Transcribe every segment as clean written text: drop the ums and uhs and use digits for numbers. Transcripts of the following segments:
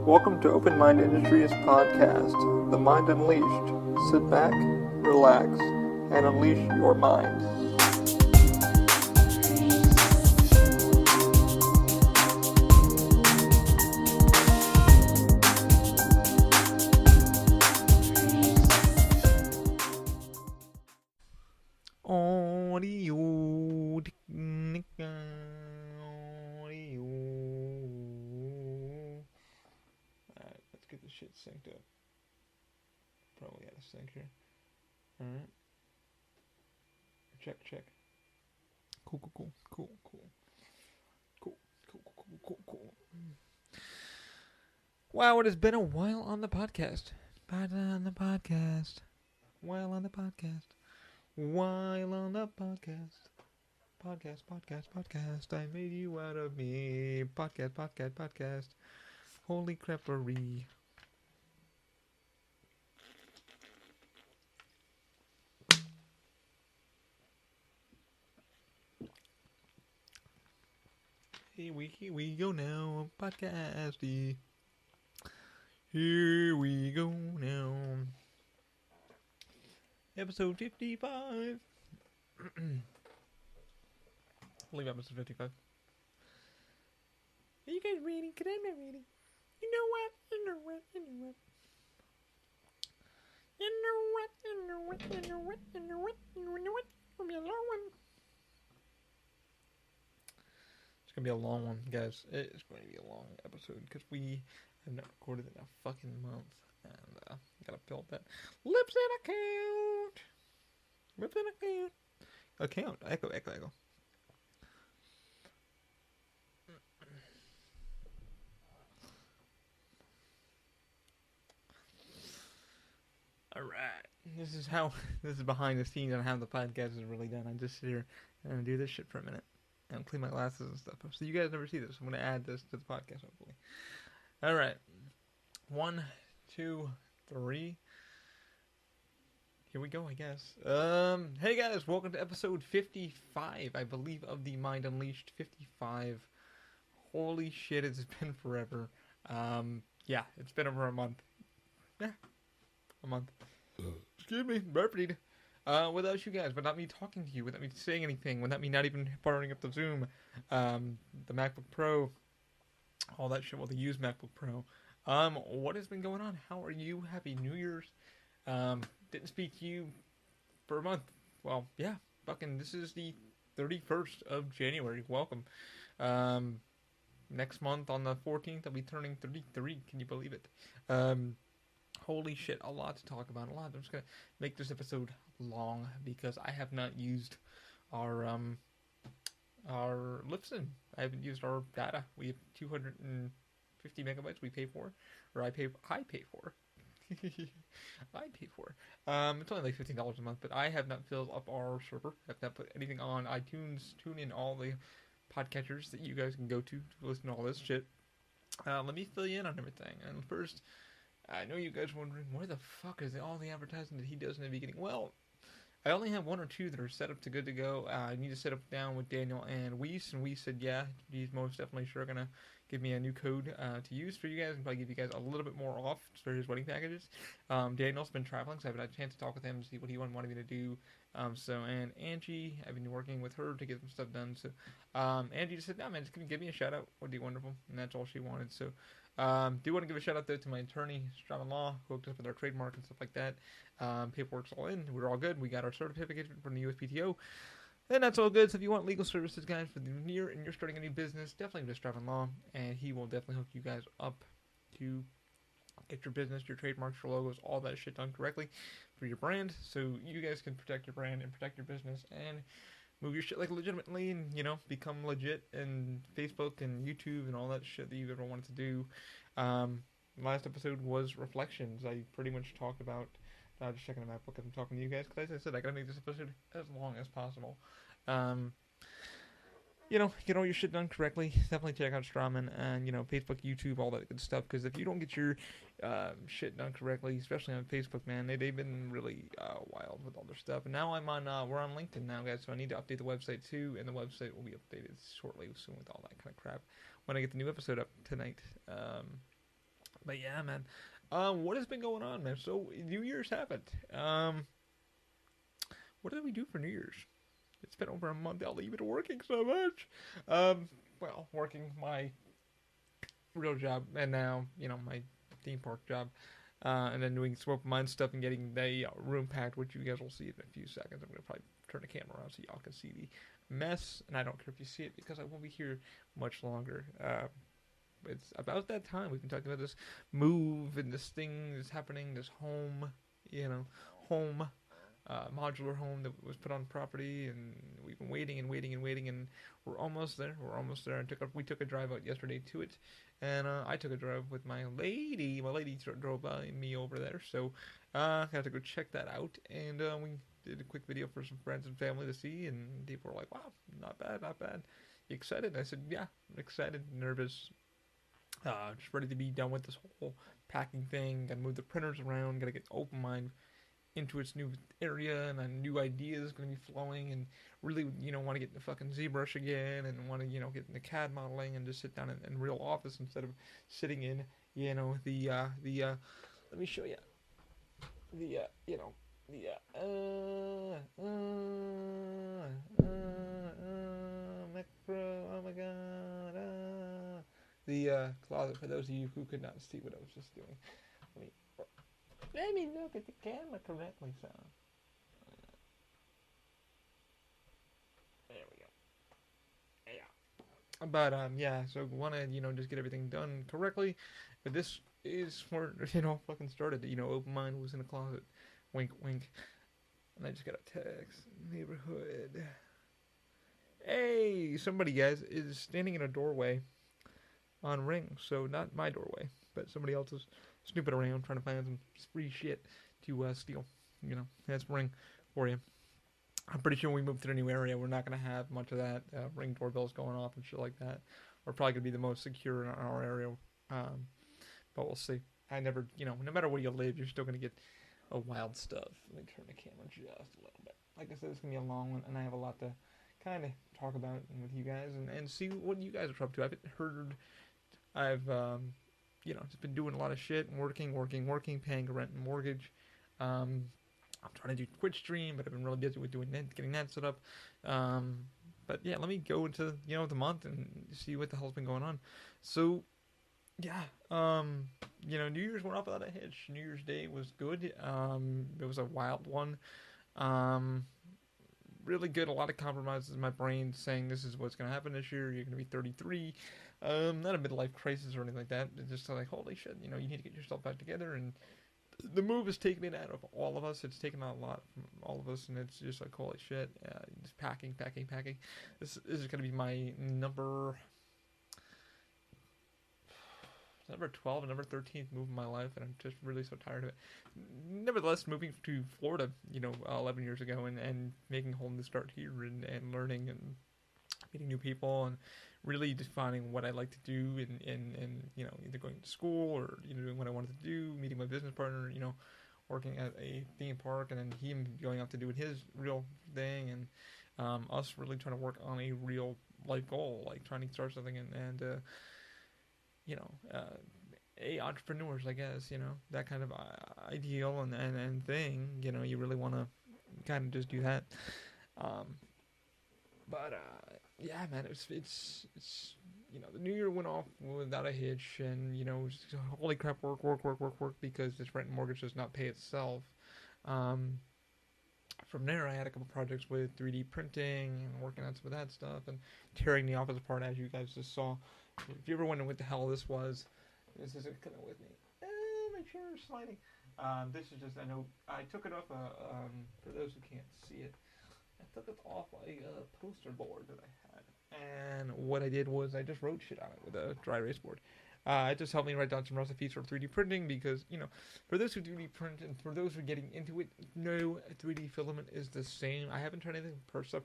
Welcome to Open Mind Industries Podcast, The Mind Unleashed. Sit back, relax, and unleash your mind. Get this shit synced up. Probably out of sync here. Alright. Check. Cool. Wow, it has been a while on the podcast. While on the podcast. I made you out of me. Podcast. Holy crappery. Here we go now, podcasty. Here we go now. Episode 55. I believe episode 55. Are you guys ready? Cause I'm not ready. You know what? It'll be a long one. It's gonna be a long one, guys. It's going to be a long episode because we have not recorded in a fucking month, and gotta build that lips in account. Echo. All right, this is behind the scenes on how the podcast is really done. I just sit here and do this shit for a minute and clean my glasses and stuff. So you guys never see this. I'm gonna add this to the podcast hopefully. All right, 1, 2, 3. Here we go, I guess. Hey guys, welcome to episode 55, I believe, of the Mind Unleashed. 55. Holy shit, it's been forever. Yeah, it's been over a month. Yeah, a month. Excuse me, burped. Without you guys, without me talking to you, without me saying anything, without me not even firing up the Zoom, the MacBook Pro, all that shit, the used MacBook Pro. What has been going on? How are you? Happy New Year's. Didn't speak to you for a month. Well, yeah, this is the 31st of January. Welcome. Next month on the 14th, I'll be turning 33. Can you believe it? Holy shit, a lot to talk about. I'm just going to make this episode long because I have not used our Lipson. I haven't used our data. We have 250 megabytes we pay for, or I pay for. It's only like $15 a month, but I have not filled up our server. I have not put anything on iTunes, TuneIn, all the podcatchers that you guys can go to listen to all this shit. Let me fill you in on everything. And first, I know you guys are wondering, where the fuck is all the advertising that he does in the beginning? Well, I only have 1 or 2 that are set up to good to go. I need to set up down with Daniel and Weiss, and Weiss said, yeah, he's most definitely sure going to give me a new code to use for you guys, and probably give you guys a little bit more off for his wedding packages. Daniel's been traveling, so I haven't had a chance to talk with him and see what he wanted me to do. And Angie, I've been working with her to get some stuff done. So Angie just said, no, man, just give me a shout out. Would be wonderful. And that's all she wanted. So do want to give a shout out though to my attorney, Strauman Law, who hooked us up with our trademark and stuff like that. Paperwork's all in. We're all good. We got our certificate from the USPTO. And that's all good. So if you want legal services, guys, for the near and you're starting a new business, definitely go to Strauman Law, and he will definitely hook you guys up to get your business, your trademarks, your logos, all that shit done correctly for your brand, so you guys can protect your brand and protect your business and move your shit like legitimately and, become legit in Facebook and YouTube and all that shit that you've ever wanted to do. Last episode was reflections. I pretty much talked about just checking the MacBook as I'm talking to you guys, because as I said, I gotta make this episode as long as possible. Get all your shit done correctly. Definitely check out Strauman and, Facebook, YouTube, all that good stuff. Because if you don't get your shit done correctly, especially on Facebook, man, they've been really wild with all their stuff. And now we're on LinkedIn now, guys, so I need to update the website too. And the website will be updated shortly soon with all that kind of crap when I get the new episode up tonight. But yeah, man. What has been going on, man? So New Year's happened. What did we do for New Year's? It's been over a month. I'll leave it working so much. Well, working my real job, and now my theme park job, and then doing some open mind stuff and getting the room packed, which you guys will see in a few seconds. I'm gonna probably turn the camera around so y'all can see the mess, and I don't care if you see it because I won't be here much longer. It's about that time. We've been talking about this move and this thing that's happening, this home, home, modular home that was put on property, and we've been waiting and waiting and waiting, and we're almost there. We're almost there. We took a drive out yesterday to it, and I took a drive with my lady. My lady drove by me over there, so I had to go check that out, and we did a quick video for some friends and family to see, and people were like, "Wow, not bad, not bad." You excited? I said, "Yeah, I'm excited, nervous." Just ready to be done with this whole packing thing. Gotta move the printers around. Gotta get open mind into its new area, and then new ideas gonna be flowing. And really, want to get in the fucking ZBrush again, and want to, get in the CAD modeling and just sit down in real office instead of sitting in, the. Let me show you the, the Mac Pro. Oh my god. The closet, for those of you who could not see what I was just doing. Let me look at the camera correctly, son. There we go. Yeah. But yeah, so wanna just get everything done correctly. But this is where fucking started. Open mind was in the closet. Wink, wink. And I just got a text. Neighborhood. Hey, somebody, guys, is standing in a doorway on Ring, so not my doorway, but somebody else's, snooping around trying to find some free shit to steal. That's Ring for you. I'm pretty sure when we move to the new area, we're not going to have much of that. Ring doorbells going off and shit like that. We're probably going to be the most secure in our area, but we'll see. I never, no matter where you live, you're still going to get wild stuff. Let me turn the camera just a little bit. Like I said, it's going to be a long one, and I have a lot to kind of talk about with you guys and see what you guys are up to. I've just been doing a lot of shit and working, paying rent and mortgage. I'm trying to do Twitch stream, but I've been really busy with doing that, getting that set up. But yeah, let me go into the month and see what the hell's been going on. So yeah, New Year's went off without a hitch. New Year's Day was good. It was a wild one. Really good. A lot of compromises in my brain saying this is what's going to happen this year. You're going to be 33. Not a midlife crisis or anything like that. It's just like, holy shit, you need to get yourself back together. And the move has taken it out of all of us. It's taken out a lot from all of us. And it's just like, holy shit. Just packing. This is going to be my number 12, number 13th move in my life, and I'm just really so tired of it. Nevertheless, moving to Florida, 11 years ago, and making a whole new start here, and learning and meeting new people, and really defining what I like to do, and either going to school or doing what I wanted to do, meeting my business partner, working at a theme park, and then him going out to doing his real thing, and us really trying to work on a real life goal, like trying to start something and entrepreneurs, I guess, that kind of ideal and thing, you really want to kind of just do that. Yeah, man, it's the new year went off without a hitch, and, just, holy crap, work, because this rent and mortgage does not pay itself. From there, I had a couple projects with 3D printing and working on some of that stuff and tearing the office apart, as you guys just saw. If you ever wondering what the hell this was, this isn't coming with me. My chair is sliding. This is just, I know, I took it off for those who can't see it, I took it off a poster board that I had. And what I did was I just wrote shit on it with a dry erase board. It just helped me write down some recipes for 3D printing because, for those who 3D print and for those who are getting into it, no 3D filament is the same. I haven't tried anything. Persa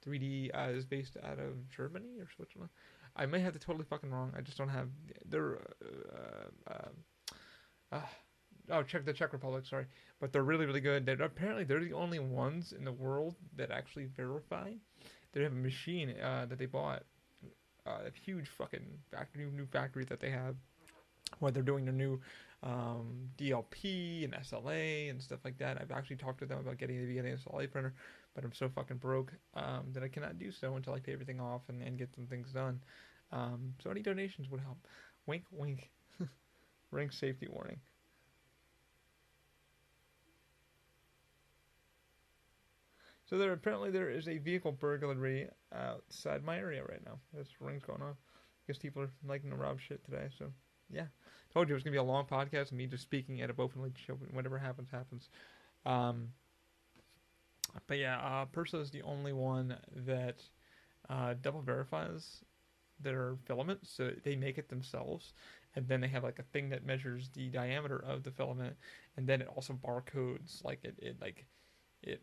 3D is based out of Germany or Switzerland. I may have the totally fucking wrong. I just don't have their check the Czech Republic, sorry, but they're really, really good. Apparently they're the only ones in the world that actually verify. They have a machine that they bought, a huge fucking factory, new factory that they have where they're doing their new DLP and SLA and stuff like that. I've actually talked to them about getting the SLA printer, but I'm so fucking broke that I cannot do so until I pay everything off and get some things done. So any donations would help. Wink, wink. Ring safety warning. So there is a vehicle burglary outside my area right now. There's rings going on. I guess people are liking to rob shit today. So yeah, told you it was gonna be a long podcast of me just speaking at it openly. Whatever happens, happens. Um, but yeah, Persa is the only one that double verifies their filament, so they make it themselves, and then they have like a thing that measures the diameter of the filament, and then it also barcodes it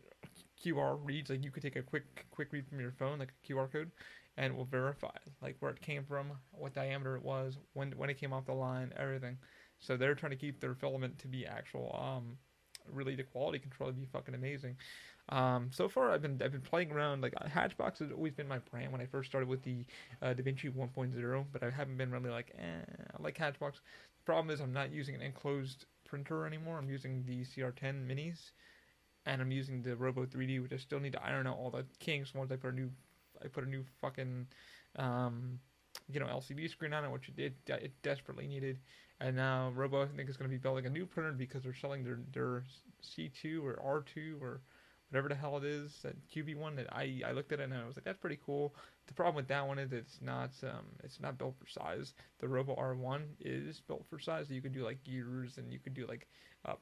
QR reads, like you could take a quick read from your phone, like a QR code, and it will verify like where it came from, what diameter it was, when it came off the line, everything. So they're trying to keep their filament to be actual really the quality control to be fucking amazing. So far I've been playing around, like Hatchbox has always been my brand when I first started with the DaVinci 1.0, but I haven't been really like I like Hatchbox. The problem is I'm not using an enclosed printer anymore. I'm using the CR10 minis, and I'm using the Robo 3D, which I still need to iron out all the kinks once I put a new fucking LCD screen on it, which it desperately needed. And now Robo, I think, is going to be building a new printer because they're selling their C2 or R2 or whatever the hell it is, that QB one that I looked at it and I was like, that's pretty cool. The problem with that one is it's not built for size. The Robo R1 is built for size, so you can do like gears and you can do like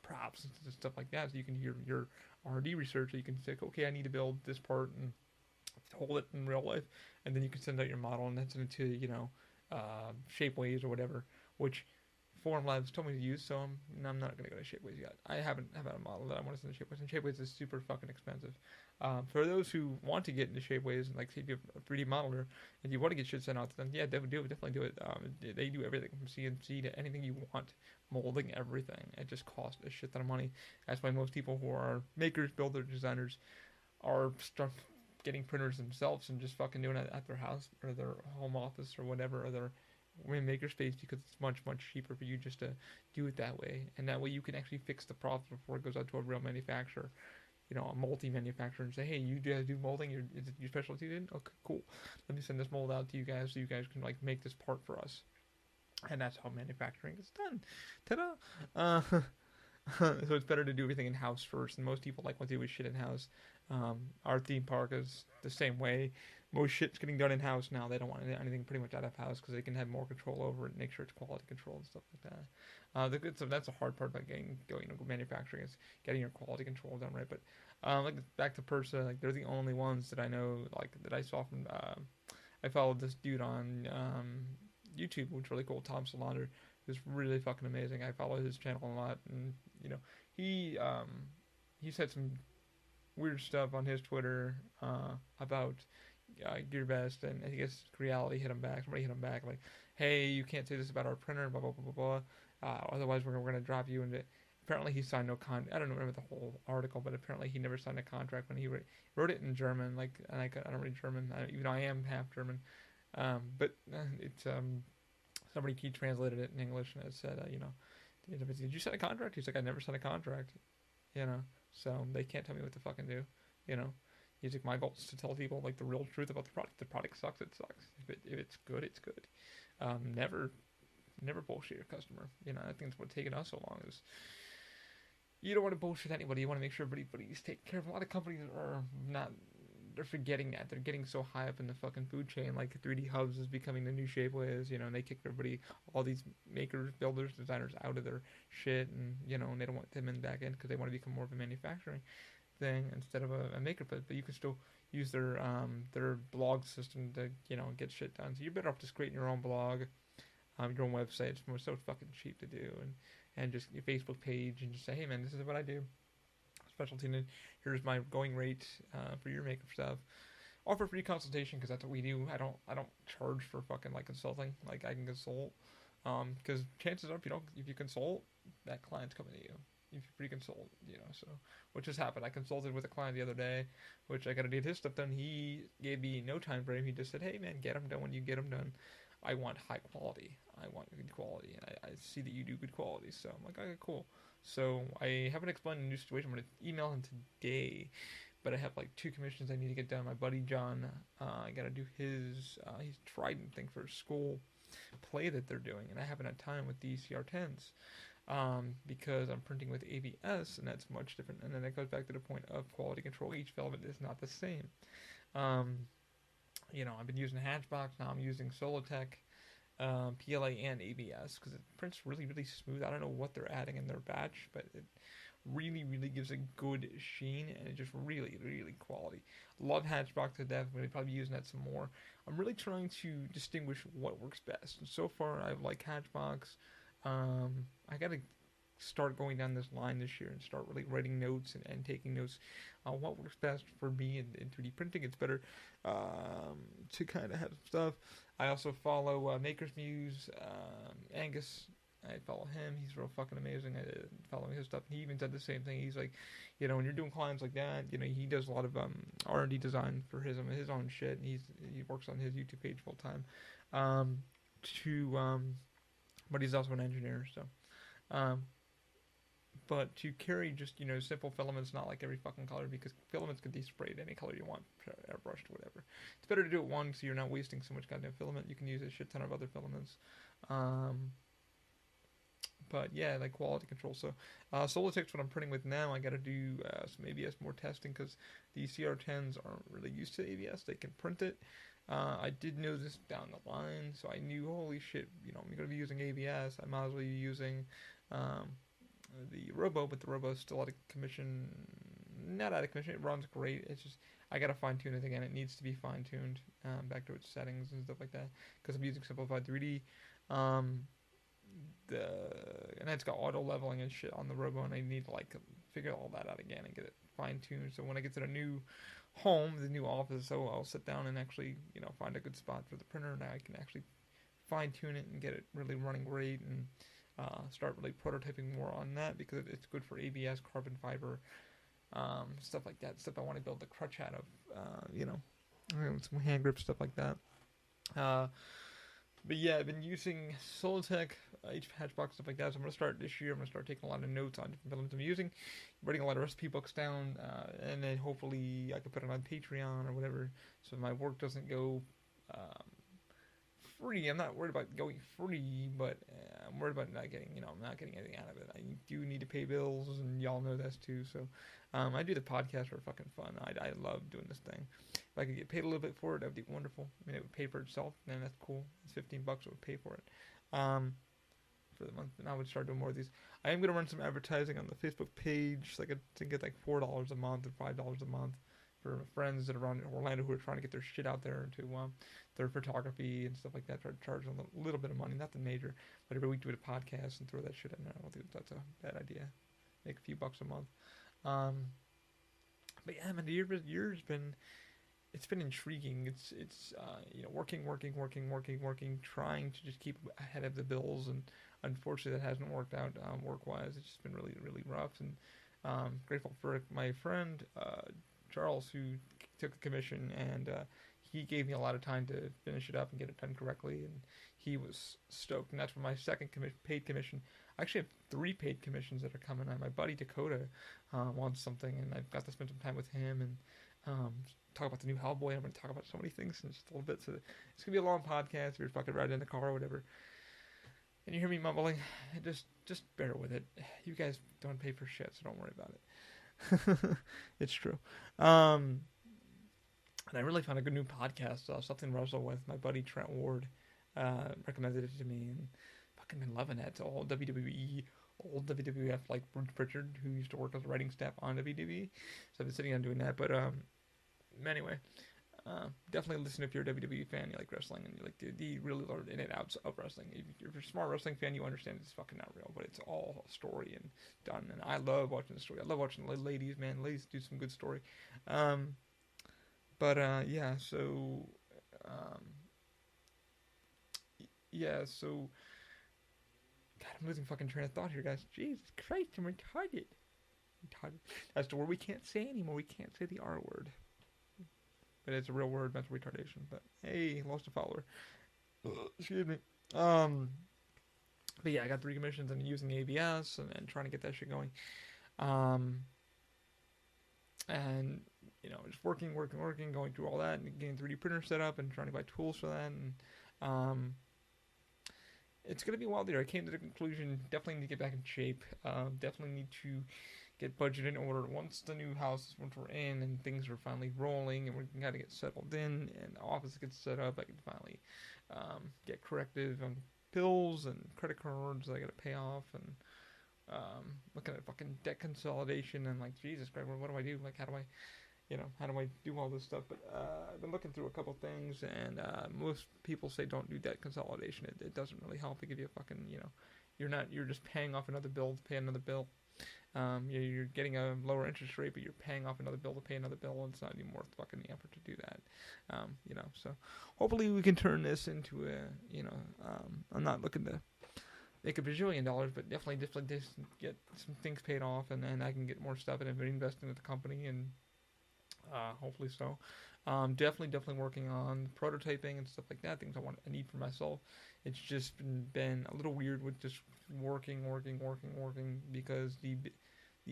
props and stuff like that. So you can do your R&D research. So you can say, okay, I need to build this part and hold it in real life, and then you can send out your model and then send it to Shapeways or whatever, which Forum Labs told me to use, so I'm not going to go to Shapeways yet. I haven't a model that I want to send to Shapeways, and Shapeways is super fucking expensive. For those who want to get into Shapeways, and like say if you have a 3D modeler, and you want to get shit sent out to them, yeah, definitely do it. They do everything from CNC to anything you want, molding everything. It just costs a shit ton of money. That's why most people who are makers, builders, designers are getting printers themselves and just fucking doing it at their house or their home office or whatever, or their makerspace, because it's much cheaper for you just to do it that way, and that way you can actually fix the problem before it goes out to a real manufacturer, a multi-manufacturer, and say, hey, you guys do molding, is it your specialty in? Okay, cool, let me send this mold out to you guys so you guys can like make this part for us. And that's how manufacturing is done. Ta-da! So it's better to do everything in-house first, and most people like want to do shit in-house. Our theme park is the same way. Most shit's getting done in-house now. They don't want anything pretty much out of house because they can have more control over it and make sure it's quality control and stuff like that. So that's the hard part about going to manufacturing, is getting your quality control done right. But like back to Persa, like they're the only ones that I know, like that I saw from. I followed this dude on YouTube, which is really cool, Tom Solander, who's really fucking amazing. I follow his channel a lot, and he said some weird stuff on his Twitter about GearBest, and I guess Reality hit him back. Somebody hit him back like, "Hey, you can't say this about our printer, blah blah blah blah blah. Otherwise, we're gonna drop you." And apparently, he signed no I don't remember the whole article, but apparently, he never signed a contract when he wrote it in German. Like, and I don't read German, even though I am half German. But it's somebody he translated it in English, and it said, did you sign a contract? He's like, I never signed a contract. So they can't tell me what to fucking do. He's like, my goal is to tell people like the real truth about the product. The product sucks, it sucks. If it's good, it's good. Never bullshit your customer. I think that's what's taken us so long, is you don't want to bullshit anybody. You want to make sure everybody's taken care of. A lot of companies are not. They're forgetting that. They're getting so high up in the fucking food chain. Like 3D Hubs is becoming the new Shapeways, and they kick all these makers, builders, designers out of their shit, and and they don't want them back in because they want to become more of a manufacturing thing instead of a maker. But you can still use their blog system to get shit done. So you're better off just creating your own blog, your own website. It's so fucking cheap to do, and just your Facebook page, and just say, hey man, this is what I do. Specialty, and here's my going rate for your maker stuff. Offer free consultation, because that's what we do. I don't charge for fucking like consulting. Like, I can consult, because chances are if you consult, that client's coming to you. If you pre-consult, so which has happened. I consulted with a client the other day, which I got to get his stuff done. He gave me no time frame. He just said, hey man, get them done when you get them done. I want high quality. I want good quality, and I see that you do good quality. So I'm like, okay, cool. So I haven't explained the new situation. I'm gonna email him today, but I have like 2 commissions I need to get done. My buddy John, I gotta do his Trident thing for his school play that they're doing, and I haven't had time with these CR10s because I'm printing with ABS, and that's much different. And then it goes back to the point of quality control. Each filament is not the same. Um, I've been using Hatchbox, now I'm using Solotech, PLA, and ABS because it prints really, really smooth. I don't know what they're adding in their batch, but it really, really gives a good sheen, and it just really, really quality. Love Hatchbox to death. I'm going to probably be using that some more. I'm really trying to distinguish what works best. And so far, I like Hatchbox. I got to start going down this line this year and start really writing notes and taking notes on what works best for me in 3D printing. It's better to kind of have stuff. I also follow Maker's Muse, Angus. I follow him. He's real fucking amazing. I follow his stuff. He even said the same thing. He's like, when you're doing clients like that, he does a lot of R&D design for his own shit. And he works on his YouTube page full time. But he's also an engineer. So, but to carry just simple filaments, not like every fucking color, because filaments can be sprayed any color you want, airbrushed, whatever. It's better to do it once, so you're not wasting so much goddamn filament. You can use a shit ton of other filaments. But yeah, like quality control. So Solotech's what I'm printing with now. I got to do some ABS more testing because these CR10s aren't really used to ABS. They can print it. I did know this down the line, so I knew, holy shit, I'm going to be using ABS. I might as well be using the Robo, but the Robo is still out of commission. Not out of commission. It runs great. It's just I got to fine tune it again. It needs to be fine tuned back to its settings and stuff like that because I'm using Simplified 3D. And it's got auto leveling and shit on the Robo, and I need to figure all that out again and get it fine tuned. So when I get to the new home, the new office, I'll sit down and actually find a good spot for the printer, and I can actually fine tune it and get it really running great and start really prototyping more on that because it's good for ABS, carbon fiber, stuff like that. Stuff I want to build the crutch out of, some hand grip stuff like that. But yeah, I've been using Solotech, Hatchbox, stuff like that. So I'm going to start this year. I'm going to start taking a lot of notes on different filaments I'm using, writing a lot of recipe books down, and then hopefully I can put it on Patreon or whatever so my work doesn't go free. I'm not worried about going free, but I'm worried about not getting, I'm not getting anything out of it. I do need to pay bills, and y'all know this too. So I do the podcast for fucking fun. I love doing this thing. If I could get paid a little bit for it, that would be wonderful. I mean, it would pay for itself, and that's cool. It's $15. It would pay for it for the month, and I would start doing more of these. I am going to run some advertising on the Facebook page, so I can get like $4 a month or $5 a month for friends that are around Orlando who are trying to get their shit out there into their photography and stuff like that. Try to charge them a little bit of money, nothing major, but every week do a podcast and throw that shit in there. I don't think that's a bad idea. Make a few bucks a month. But yeah, man, the year's been. It's been intriguing. It's working, trying to just keep ahead of the bills, and unfortunately that hasn't worked out work-wise. It's just been really, really rough, and grateful for my friend Charles, who took the commission, and he gave me a lot of time to finish it up and get it done correctly, and he was stoked. And that's for my second paid commission. I actually have 3 paid commissions that are coming on. My buddy Dakota wants something, and I've got to spend some time with him and talk about the new Hellboy. I'm going to talk about so many things in just a little bit, so it's going to be a long podcast if you're fucking riding in the car or whatever, and you hear me mumbling, just bear with it. You guys don't pay for shit, so don't worry about it. It's true. And I really found a good new podcast, Something to Wrestle With. My buddy Trent Ward recommended it to me, and fucking been loving it. It's all WWE, old WWF, like Bruce Pritchard, who used to work as a writing staff on WWE. So I've been sitting down doing that, but anyway, definitely listen if you're a WWE fan, you like wrestling, and you like the really learn in and outs of wrestling. If you're a smart wrestling fan, you understand it's fucking not real, but it's all story and done, and I love watching the story. I love watching the ladies, man. Ladies do some good story. Yeah, so God, I'm losing fucking train of thought here, guys. Jesus Christ, I'm retarded. As to where we can't say anymore, we can't say the R word. But it's a real word, mental retardation. But hey, lost a follower. Excuse me. Um, but yeah, I got 3 commissions and using ABS and trying to get that shit going. Um, and just working, going through all that and getting 3D printer set up and trying to buy tools for that. And um, it's gonna be a wild year. I came to the conclusion definitely need to get back in shape. Definitely need to get budget in order once the new house, once we're in and things are finally rolling and we can kind of get settled in and the office gets set up. I can finally get corrective on bills and credit cards that I gotta pay off and looking at fucking debt consolidation and like Jesus Christ, what do I do? Like how do I do all this stuff? But I've been looking through a couple things, and most people say don't do debt consolidation. It doesn't really help. They give you a fucking, you're just paying off another bill to pay another bill. You're getting a lower interest rate, but you're paying off another bill to pay another bill, and it's not even worth fucking the effort to do that. So hopefully we can turn this into I'm not looking to make a bajillion dollars, but definitely just get some things paid off, and then I can get more stuff and invest into the company, and hopefully so. Definitely working on prototyping and stuff like that. Things I need for myself. It's just been a little weird with just working because the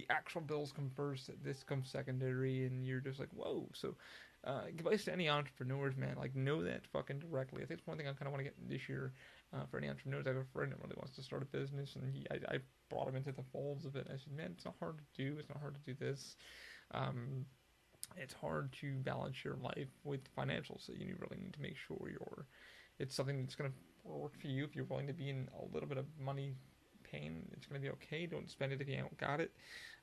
actual bills come first. This comes secondary, and you're just like, whoa. So, advice to any entrepreneurs, man, like know that fucking directly. I think it's one thing I kind of want to get this year. For any entrepreneurs, I have a friend that really wants to start a business, and I brought him into the folds of it. I said, man, it's not hard to do. It's not hard to do this. It's hard to balance your life with financials, so you really need to make sure it's something that's going to work for you. If you're willing to be in a little bit of money pain, it's going to be okay. Don't spend it if you don't got it.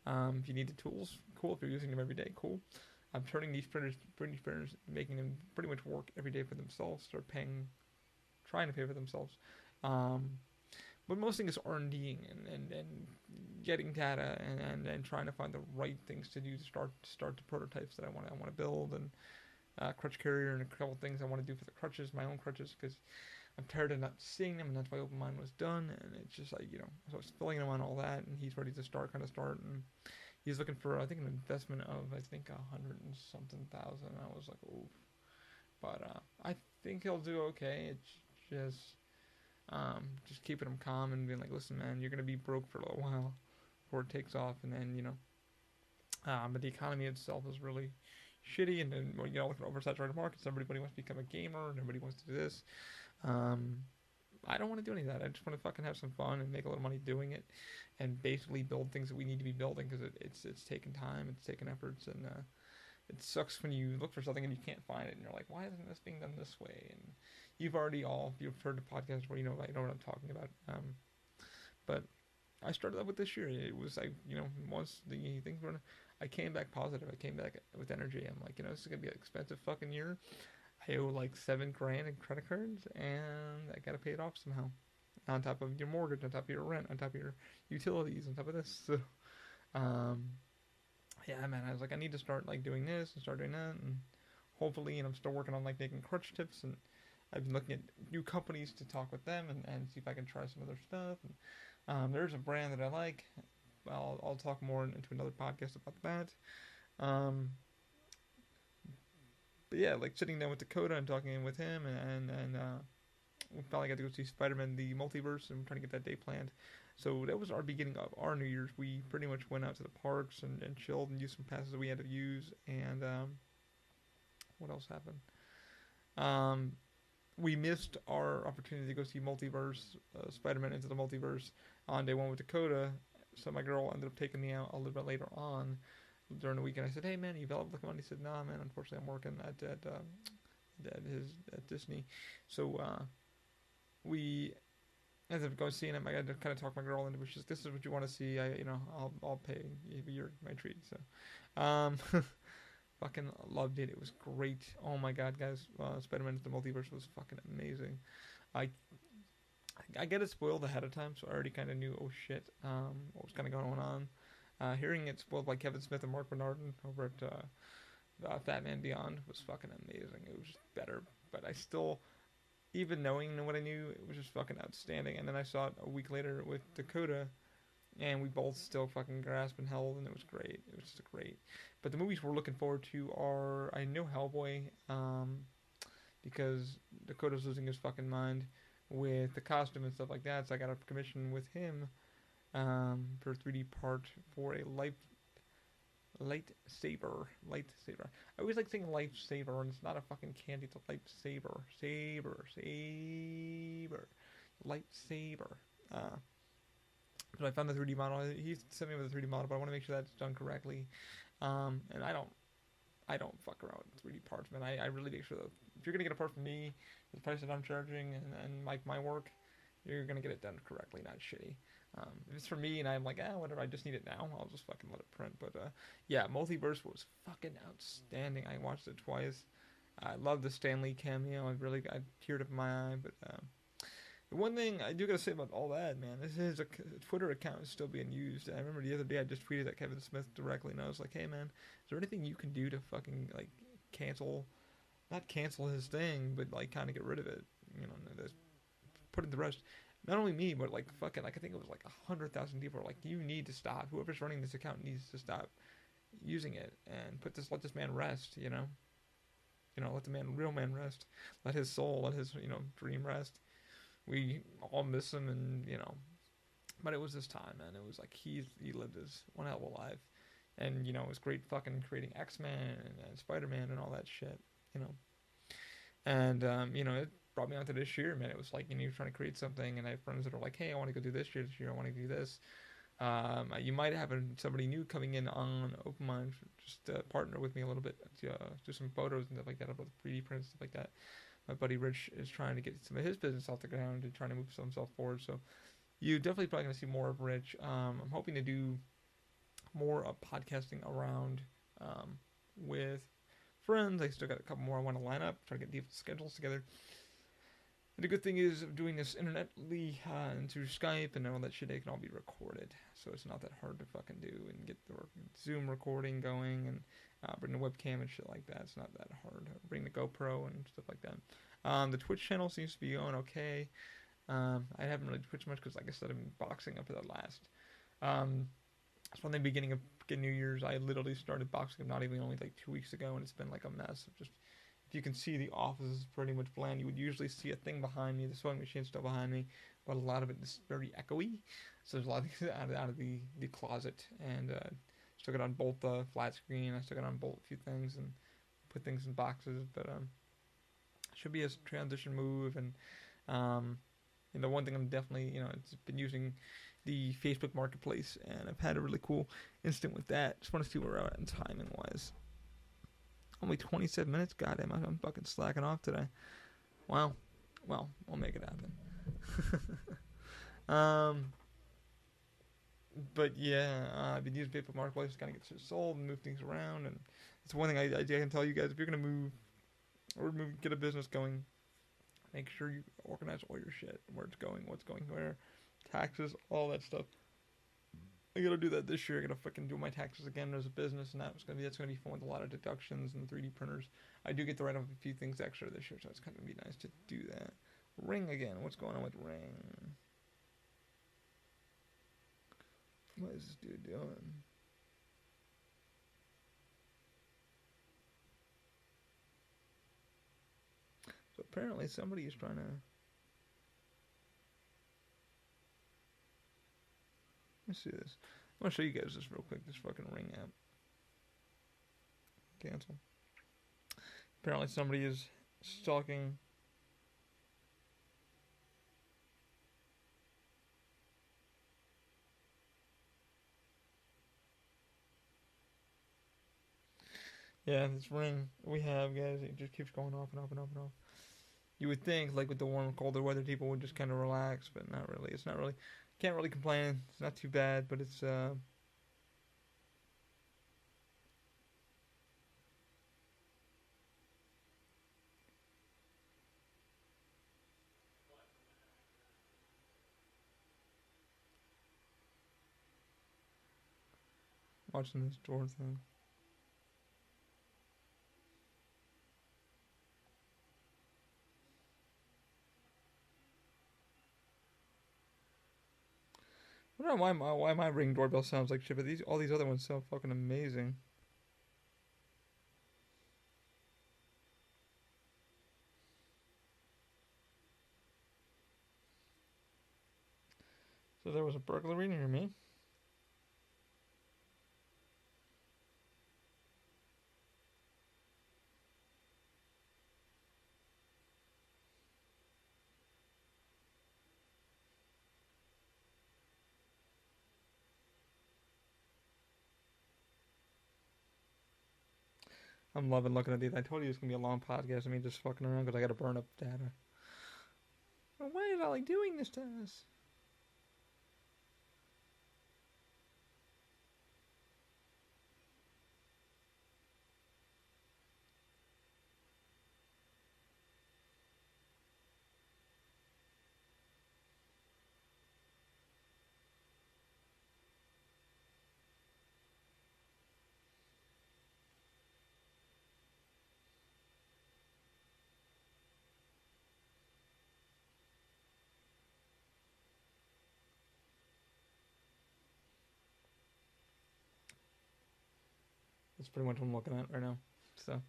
If you need the tools, cool. If you're using them every day, cool. I'm turning these printers, making them pretty much work every day for themselves. Trying to pay for themselves. But most things is R&D and getting data and trying to find the right things to do to start the prototypes that I want to build, and crutch carrier and a couple things I want to do for the crutches, my own crutches, because I'm tired of not seeing them, and that's why Open Mind was done. And it's just like so I was filling him on all that, and he's ready to start, and he's looking for I think an investment of I think 100 and something thousand. I was like, oh, but I think he'll do okay. It's just keeping him calm and being like, listen, man, you're gonna be broke for a little while before it takes off, and then but the economy itself is really shitty, and then look at oversaturated markets. Everybody wants to become a gamer, and everybody wants to do this. I don't want to do any of that. I just want to fucking have some fun and make a little money doing it, and basically build things that we need to be building because it's taking time, it's taking efforts, and it sucks when you look for something and you can't find it, and you're like, why isn't this being done this way? And you've heard the podcast where I know what I'm talking about. But I started out with this year. It was like, once the things were, I came back positive. I came back with energy. I'm like, this is gonna be an expensive fucking year. I owe like $7,000 in credit cards, and I gotta pay it off somehow. On top of your mortgage, on top of your rent, on top of your utilities, on top of this. So, yeah, man, I was like, I need to start like doing this and start doing that, and hopefully, and I'm still working on like making crutch tips, and I've been looking at new companies to talk with them and see if I can try some other stuff. And there's a brand that I like. I'll talk more into another podcast about that. But yeah, like sitting down with Dakota and talking with him, and we finally got to go see Spider-Man: The Multiverse, and we're trying to get that day planned. So that was our beginning of our New Year's. We pretty much went out to the parks and chilled and used some passes that we had to use. And what else happened? We missed our opportunity to go see Multiverse, Spider-Man Into the Multiverse on day one with Dakota. So my girl ended up taking me out a little bit later on during the weekend. I said, "Hey man, you available to come on?" He said, "Nah, man. Unfortunately, I'm working at Disney." So we ended up going seeing him. I got to kind of talk my girl into it. She's like, "This is what you want to see. I'll pay. You're my treat." So, fucking loved it. It was great. Oh my god, guys! Spider-Man: The Multiverse was fucking amazing. I get it spoiled ahead of time, so I already kind of knew. Oh shit, what was kind of going on. Hearing it spoiled by Kevin Smith and Mark Bernardin over at Fat Man Beyond was fucking amazing. It was just better, but I still, even knowing what I knew, it was just fucking outstanding. And then I saw it a week later with Dakota, and we both still fucking grasped and held, and it was great. It was just great. But the movies we're looking forward to are, I know Hellboy, because Dakota's losing his fucking mind with the costume and stuff like that. So I got a commission with him for a 3D part for a lightsaber. Lightsaber. I always like saying lifesaver, and it's not a fucking candy. It's a lightsaber. Saber. Lightsaber. So I found the 3D model. He sent me with a 3D model, but I want to make sure that's done correctly. And I don't fuck around with 3D parts, man. I really make sure that if you're gonna get a part from me, the price that I'm charging and like my work, you're gonna get it done correctly, not shitty. If it's for me and I'm like, whatever, I just need it now, I'll just fucking let it print. But yeah, Multiverse was fucking outstanding. I watched it twice. I love the Stan Lee cameo. I teared up my eye. But the one thing I do gotta say about all that, man, is his Twitter account is still being used. I remember the other day I just tweeted at Kevin Smith directly, and I was like, hey man, is there anything you can do to fucking like not cancel his thing, but like kind of get rid of it, put it to rest. Not only me, but like fucking, like I think it was like 100,000 people were like, you need to stop. Whoever's running this account needs to stop using it and let this man rest. Let the real man rest. Let his soul, let his dream rest. We all miss him, and but it was this time, man. It was like he lived his one hell of a life, and it was great fucking creating X-Men and Spider-Man and all that shit, and it brought me onto this year, man. It was like, you're trying to create something, and I have friends that are like, hey, I want to go do this year, I want to do this. You might have somebody new coming in on Open Mind, just partner with me a little bit to do some photos and stuff like that, about the 3D prints, stuff like that. My buddy Rich is trying to get some of his business off the ground and trying to move himself forward, so you definitely probably going to see more of Rich. I'm hoping to do more podcasting around with friends. I still got a couple more I want to line up, try to get deep schedules together. And the good thing is, of doing this internetly and through Skype and all that shit, it can all be recorded. So it's not that hard to fucking do, and get the Zoom recording going, and bring the webcam and shit like that. It's not that hard. Bring the GoPro and stuff like that. The Twitch channel seems to be going okay. I haven't really Twitched much because, like I said, I've been boxing up to the last. From the beginning of New Year's, I literally started boxing not even only like 2 weeks ago, and it's been like a mess of just. If you can see, the office is pretty much bland. You would usually see a thing behind me. The sewing machine's still behind me, but a lot of it is very echoey. So there's a lot of things out of the closet, and still got on bolt the flat screen. I still got on bolt a few things and put things in boxes, but should be a transition move. And one thing I'm definitely it's been using the Facebook Marketplace, and I've had a really cool instant with that. Just want to see where we're at in timing wise. Only 27 minutes? Goddamn, I'm fucking slacking off today. Wow. Well, we'll make it happen. But yeah, I've been using Facebook Marketplace to kind of get shit sold and move things around. And it's one thing I can tell you guys: if you're gonna move or get a business going, make sure you organize all your shit, where it's going, what's going where, taxes, all that stuff. I gotta do that this year. I gotta fucking do my taxes again as a business, and that's gonna be fun with a lot of deductions and 3D printers. I do get to write off a few things extra this year, so it's gonna be nice to do that. Ring again. What's going on with Ring? What is this dude doing? So apparently somebody is trying to. Let's see this. I'm gonna show you guys this real quick. This fucking Ring app. Cancel. Apparently somebody is stalking. Yeah, this Ring we have, guys, it just keeps going off and off and off and off. You would think, like with the warm, colder weather, people would just kind of relax, but not really. It's not really. Can't really complain. It's not too bad, but it's watching this door thing. I don't know why my Ring doorbell sounds like shit, but all these other ones sound fucking amazing. there was a burglary near me. I'm loving looking at these. I told you it's gonna be a long podcast. I mean, just fucking around because I gotta burn up data. Why is Ollie doing this to us? That's pretty much what I'm looking at right now. So,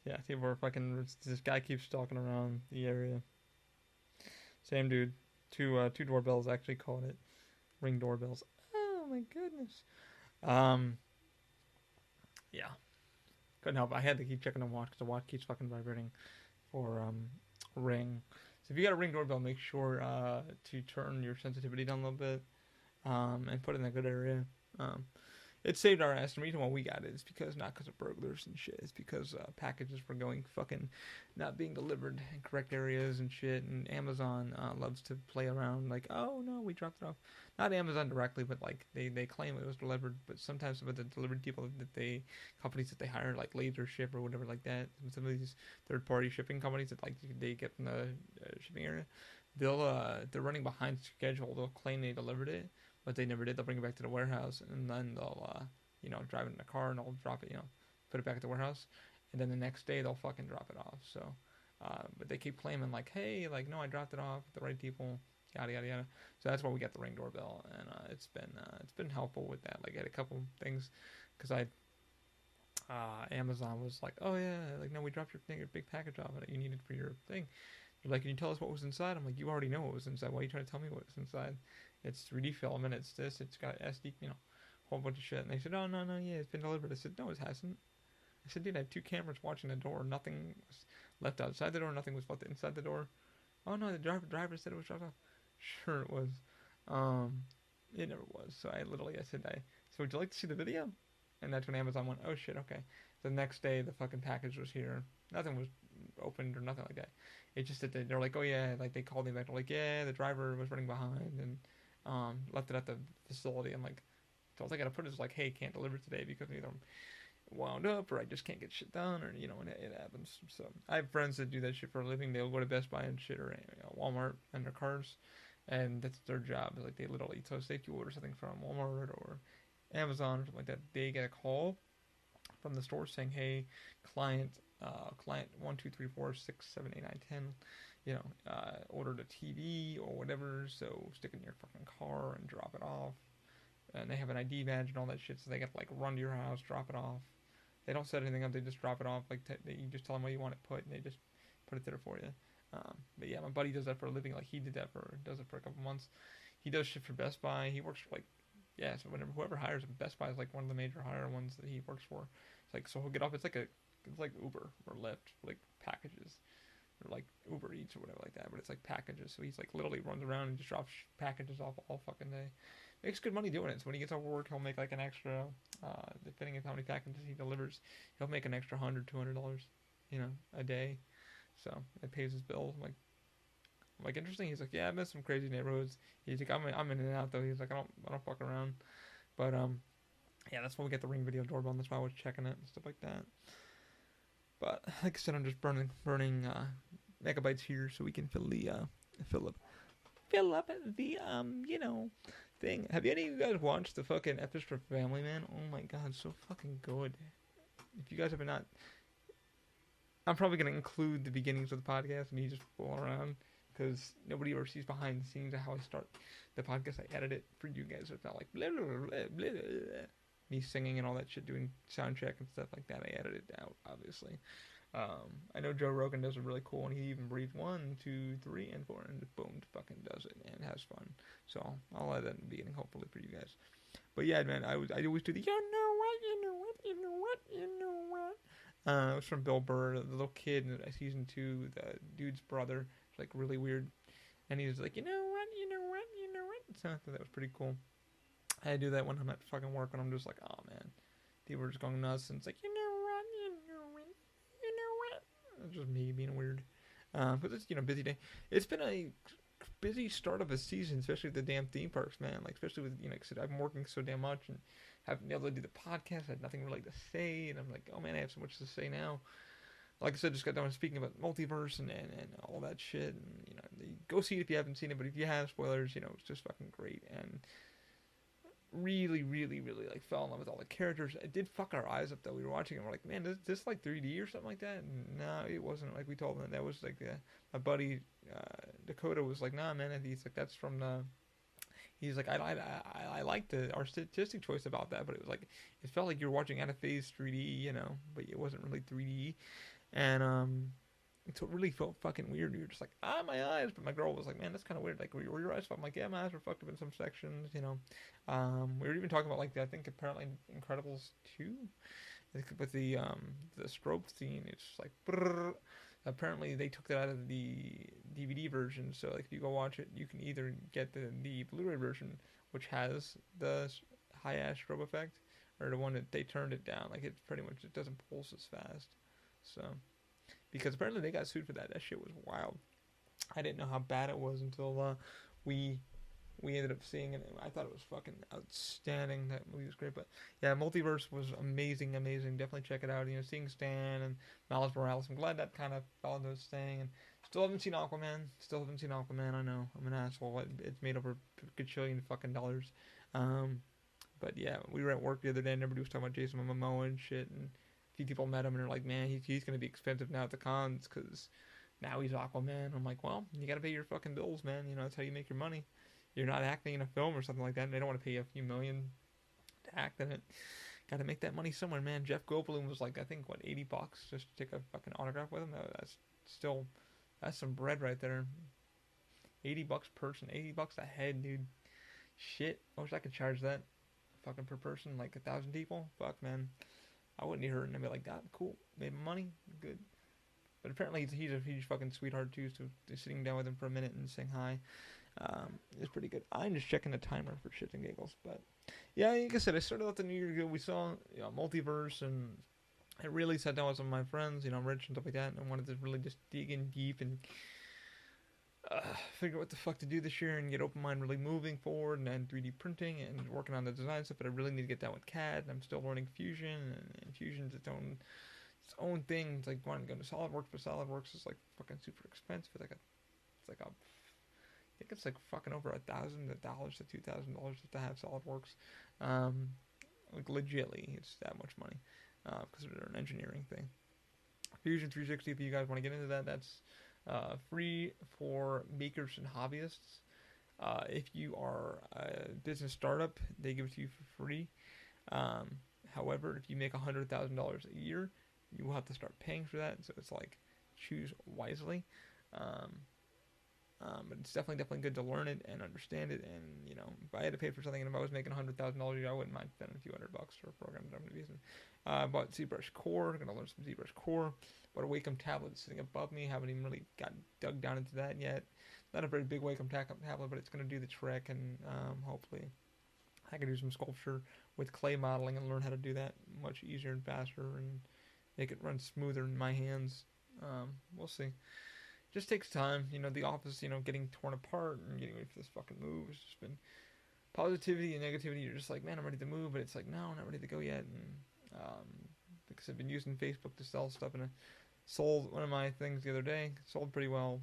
yeah, people are fucking. This guy keeps stalking around the area. Same dude. Two doorbells actually called it ring doorbells. Oh my goodness. Um, yeah, couldn't help it. I had to keep checking the watch because the watch keeps fucking vibrating for ring. So if you got a ring doorbell, make sure to turn your sensitivity down a little bit and put it in a good area. It saved our ass. The reason why we got it is because not because of burglars and shit. It's because packages were going fucking not being delivered in correct areas and shit. And Amazon loves to play around like, oh no, we dropped it off. Not Amazon directly, but like they claim it was delivered. But sometimes some of the delivery people that companies that they hire, like Laser Ship or whatever like that, some of these third party shipping companies that like they get from the shipping area, they're running behind schedule. They'll claim they delivered it, but they never did. They'll bring it back to the warehouse, and then they'll, drive it in a car, and they'll drop it, put it back at the warehouse, and then the next day they'll fucking drop it off. So, but they keep claiming like, hey, like, no, I dropped it off with the right people, yada yada yada. So that's why we got the Ring doorbell, and it's been helpful with that. Like, I had a couple things, because Amazon was like, oh yeah, like, no, we dropped your big package off that you needed for your thing. They're like, can you tell us what was inside? I'm like, you already know what was inside. Why are you trying to tell me what was inside? It's 3D film, and it's this. It's got SD, whole bunch of shit. And they said, oh, no, yeah, it's been delivered. I said, no, it hasn't. I said, dude, I had 2 cameras watching the door. Nothing was left outside the door. Nothing was left inside the door. Oh, no, the driver said it was dropped off. Sure it was. It never was. So I said, so would you like to see the video? And that's when Amazon went, oh, shit, okay. The next day, the fucking package was here. Nothing was opened or nothing like that. It's just that they're like, oh, yeah, like, they called me back. They're like, yeah, the driver was running behind and left it at the facility. I'm like, so all I gotta put is like, hey, can't deliver today because either I'm wound up or I just can't get shit done, or and it happens. So I have friends that do that shit for a living. They'll go to Best Buy and shit, or Walmart and their cars, and that's their job. Like, they literally, so say if you order something from Walmart or Amazon or something like that, they get a call from the store saying, hey, client 12346789110, ordered a TV or whatever, so stick it in your fucking car and drop it off. And they have an ID badge and all that shit, so they get to like run to your house, drop it off. They don't set anything up; they just drop it off. Like, you just tell them where you want it put, and they just put it there for you. But yeah, my buddy does that for a living. Like, he does it for a couple months. He does shit for Best Buy. He works for so whoever hires him, Best Buy is like one of the major hire ones that he works for. It's like, so he'll get off. It's like Uber or Lyft, like packages, or like Uber Eats or whatever like that. But it's like packages. So he's like literally runs around and just drops packages off all fucking day. Makes good money doing it. So when he gets off work, he'll make like an extra, depending on how many packages he delivers, he'll make an extra $100, $200, a day. So it pays his bills. I'm like, interesting. He's like, yeah, I've been in some crazy neighborhoods. He's like, I'm in and out though. He's like, I don't fuck around. But yeah, that's why we get the Ring video doorbell. And that's why I was checking it and stuff like that. But like I said, I'm just burning megabytes here so we can fill up the thing. Have any of you guys watched the fucking episode for Family Man? Oh my god, so fucking good. If you guys have not, I'm probably going to include the beginnings of the podcast and me just fooling around, because nobody ever sees behind the scenes of how I start the podcast. I edit it for you guys, so it's not like blah, blah, blah, blah, blah. Me singing and all that shit, doing sound check and stuff like that. I edit it out, obviously. I know Joe Rogan does it really cool, and he even breathes 1, 2, 3, and 4, and just boom, fucking does it and has fun. So I'll add that in the beginning, hopefully for you guys. But yeah, man, I always do the you know what, you know what, you know what, you know what. It was from Bill Burr, the little kid in season 2, the dude's brother. It's like really weird, and he was like, you know what, you know what, you know what. So I thought that was pretty cool. I do that when I'm at fucking work, and I'm just like, oh man, people are just going nuts, and it's like, you know what, you know what, you know what. It's just me being weird. But it's busy day. It's been a busy start of a season, especially with the damn theme parks, man. Like especially with like I said, I've been working so damn much and haven't been able to do the podcast. I had nothing really to say, and I'm like, oh man, I have so much to say now. Like I said, just got done speaking about multiverse and all that shit, and go see it if you haven't seen it. But if you have, spoilers, it's just fucking great and really, really, really like fell in love with all the characters. It did fuck our eyes up though. We were watching and we're like, man, is this like 3D or something like that? And no, it wasn't. Like we told them that was like my buddy Dakota was like, nah, man. And he's like, that's from the. He's like, I like the artistic choice about that, but it was like it felt like you were watching out of phase 3D, but it wasn't really 3D, and so it really felt fucking weird. You were just like, my eyes. But my girl was like, man, that's kind of weird. Like, were your eyes fucked? I'm like, yeah, my eyes were fucked up in some sections, We were even talking about, like, I think apparently Incredibles 2, with the strobe scene. It's just like, brrr. Apparently they took that out of the DVD version. So, like, if you go watch it, you can either get the Blu-ray version, which has the high-ass strobe effect, or the one that they turned it down. Like, it pretty much, it doesn't pulse as fast. So... because apparently they got sued for that. That shit was wild. I didn't know how bad it was until we ended up seeing it. I thought it was fucking outstanding. That movie was great. But yeah, Multiverse was amazing. Definitely check it out. Seeing Stan and Miles Morales. I'm glad that kind of fell into its thing. And still haven't seen Aquaman. I know I'm an asshole. It's made over a gajillion fucking dollars. But yeah, we were at work the other day and everybody was talking about Jason Momoa and shit, and a few people met him and they're like, man, he's going to be expensive now at the cons because now he's Aquaman. I'm like, well, you got to pay your fucking bills, man. That's how you make your money. You're not acting in a film or something like that, and they don't want to pay you a few million to act in it. Got to make that money somewhere, man. Jeff Goldblum was like, I think, what, $80 just to take a fucking autograph with him? That's some bread right there. $80 person, $80 a head, dude. Shit, I wish I could charge that fucking per person, like 1,000 people. Fuck, man. I wouldn't be hurting. I'd be like, cool, made money, good. But apparently he's a huge fucking sweetheart too, so just sitting down with him for a minute and saying hi is pretty good. I'm just checking the timer for shits and giggles. But yeah, like I said, I started out the new year ago. We saw Multiverse, and I really sat down with some of my friends, Rich and stuff like that, and I wanted to really just dig in deep and figure out what the fuck to do this year and get open mind really moving forward and 3D printing and working on the design stuff. But I really need to get down with CAD, and I'm still learning Fusion, and Fusion's its own thing. It's like wanting to go to SolidWorks, but SolidWorks is like fucking super expensive. I think it's like fucking over $1,000 to $2,000 just to have SolidWorks. Like legitly, it's that much money because they're an engineering thing. Fusion 360, if you guys want to get into that, that's free for makers and hobbyists. If you are a business startup, they give it to you for free. However, if you make $100,000 a year, you will have to start paying for that. So it's like, choose wisely. But it's definitely good to learn it and understand it. And if I had to pay for something, and if I was making $100,000 a year, I wouldn't mind spending a few $100 for a program that I'm going to be using. Bought ZBrush Core. Going to learn some ZBrush Core. Bought a Wacom tablet sitting above me. Haven't even really dug down into that yet. Not a very big Wacom tablet, but it's going to do the trick. And hopefully, I can do some sculpture with clay modeling and learn how to do that much easier and faster and make it run smoother in my hands. We'll see. Just takes time. The office, getting torn apart and getting ready for this fucking move. It's just been positivity and negativity. You're just like, man, I'm ready to move, but it's like, no, I'm not ready to go yet. And because I've been using Facebook to sell stuff, and I sold one of my things the other day. Sold pretty well,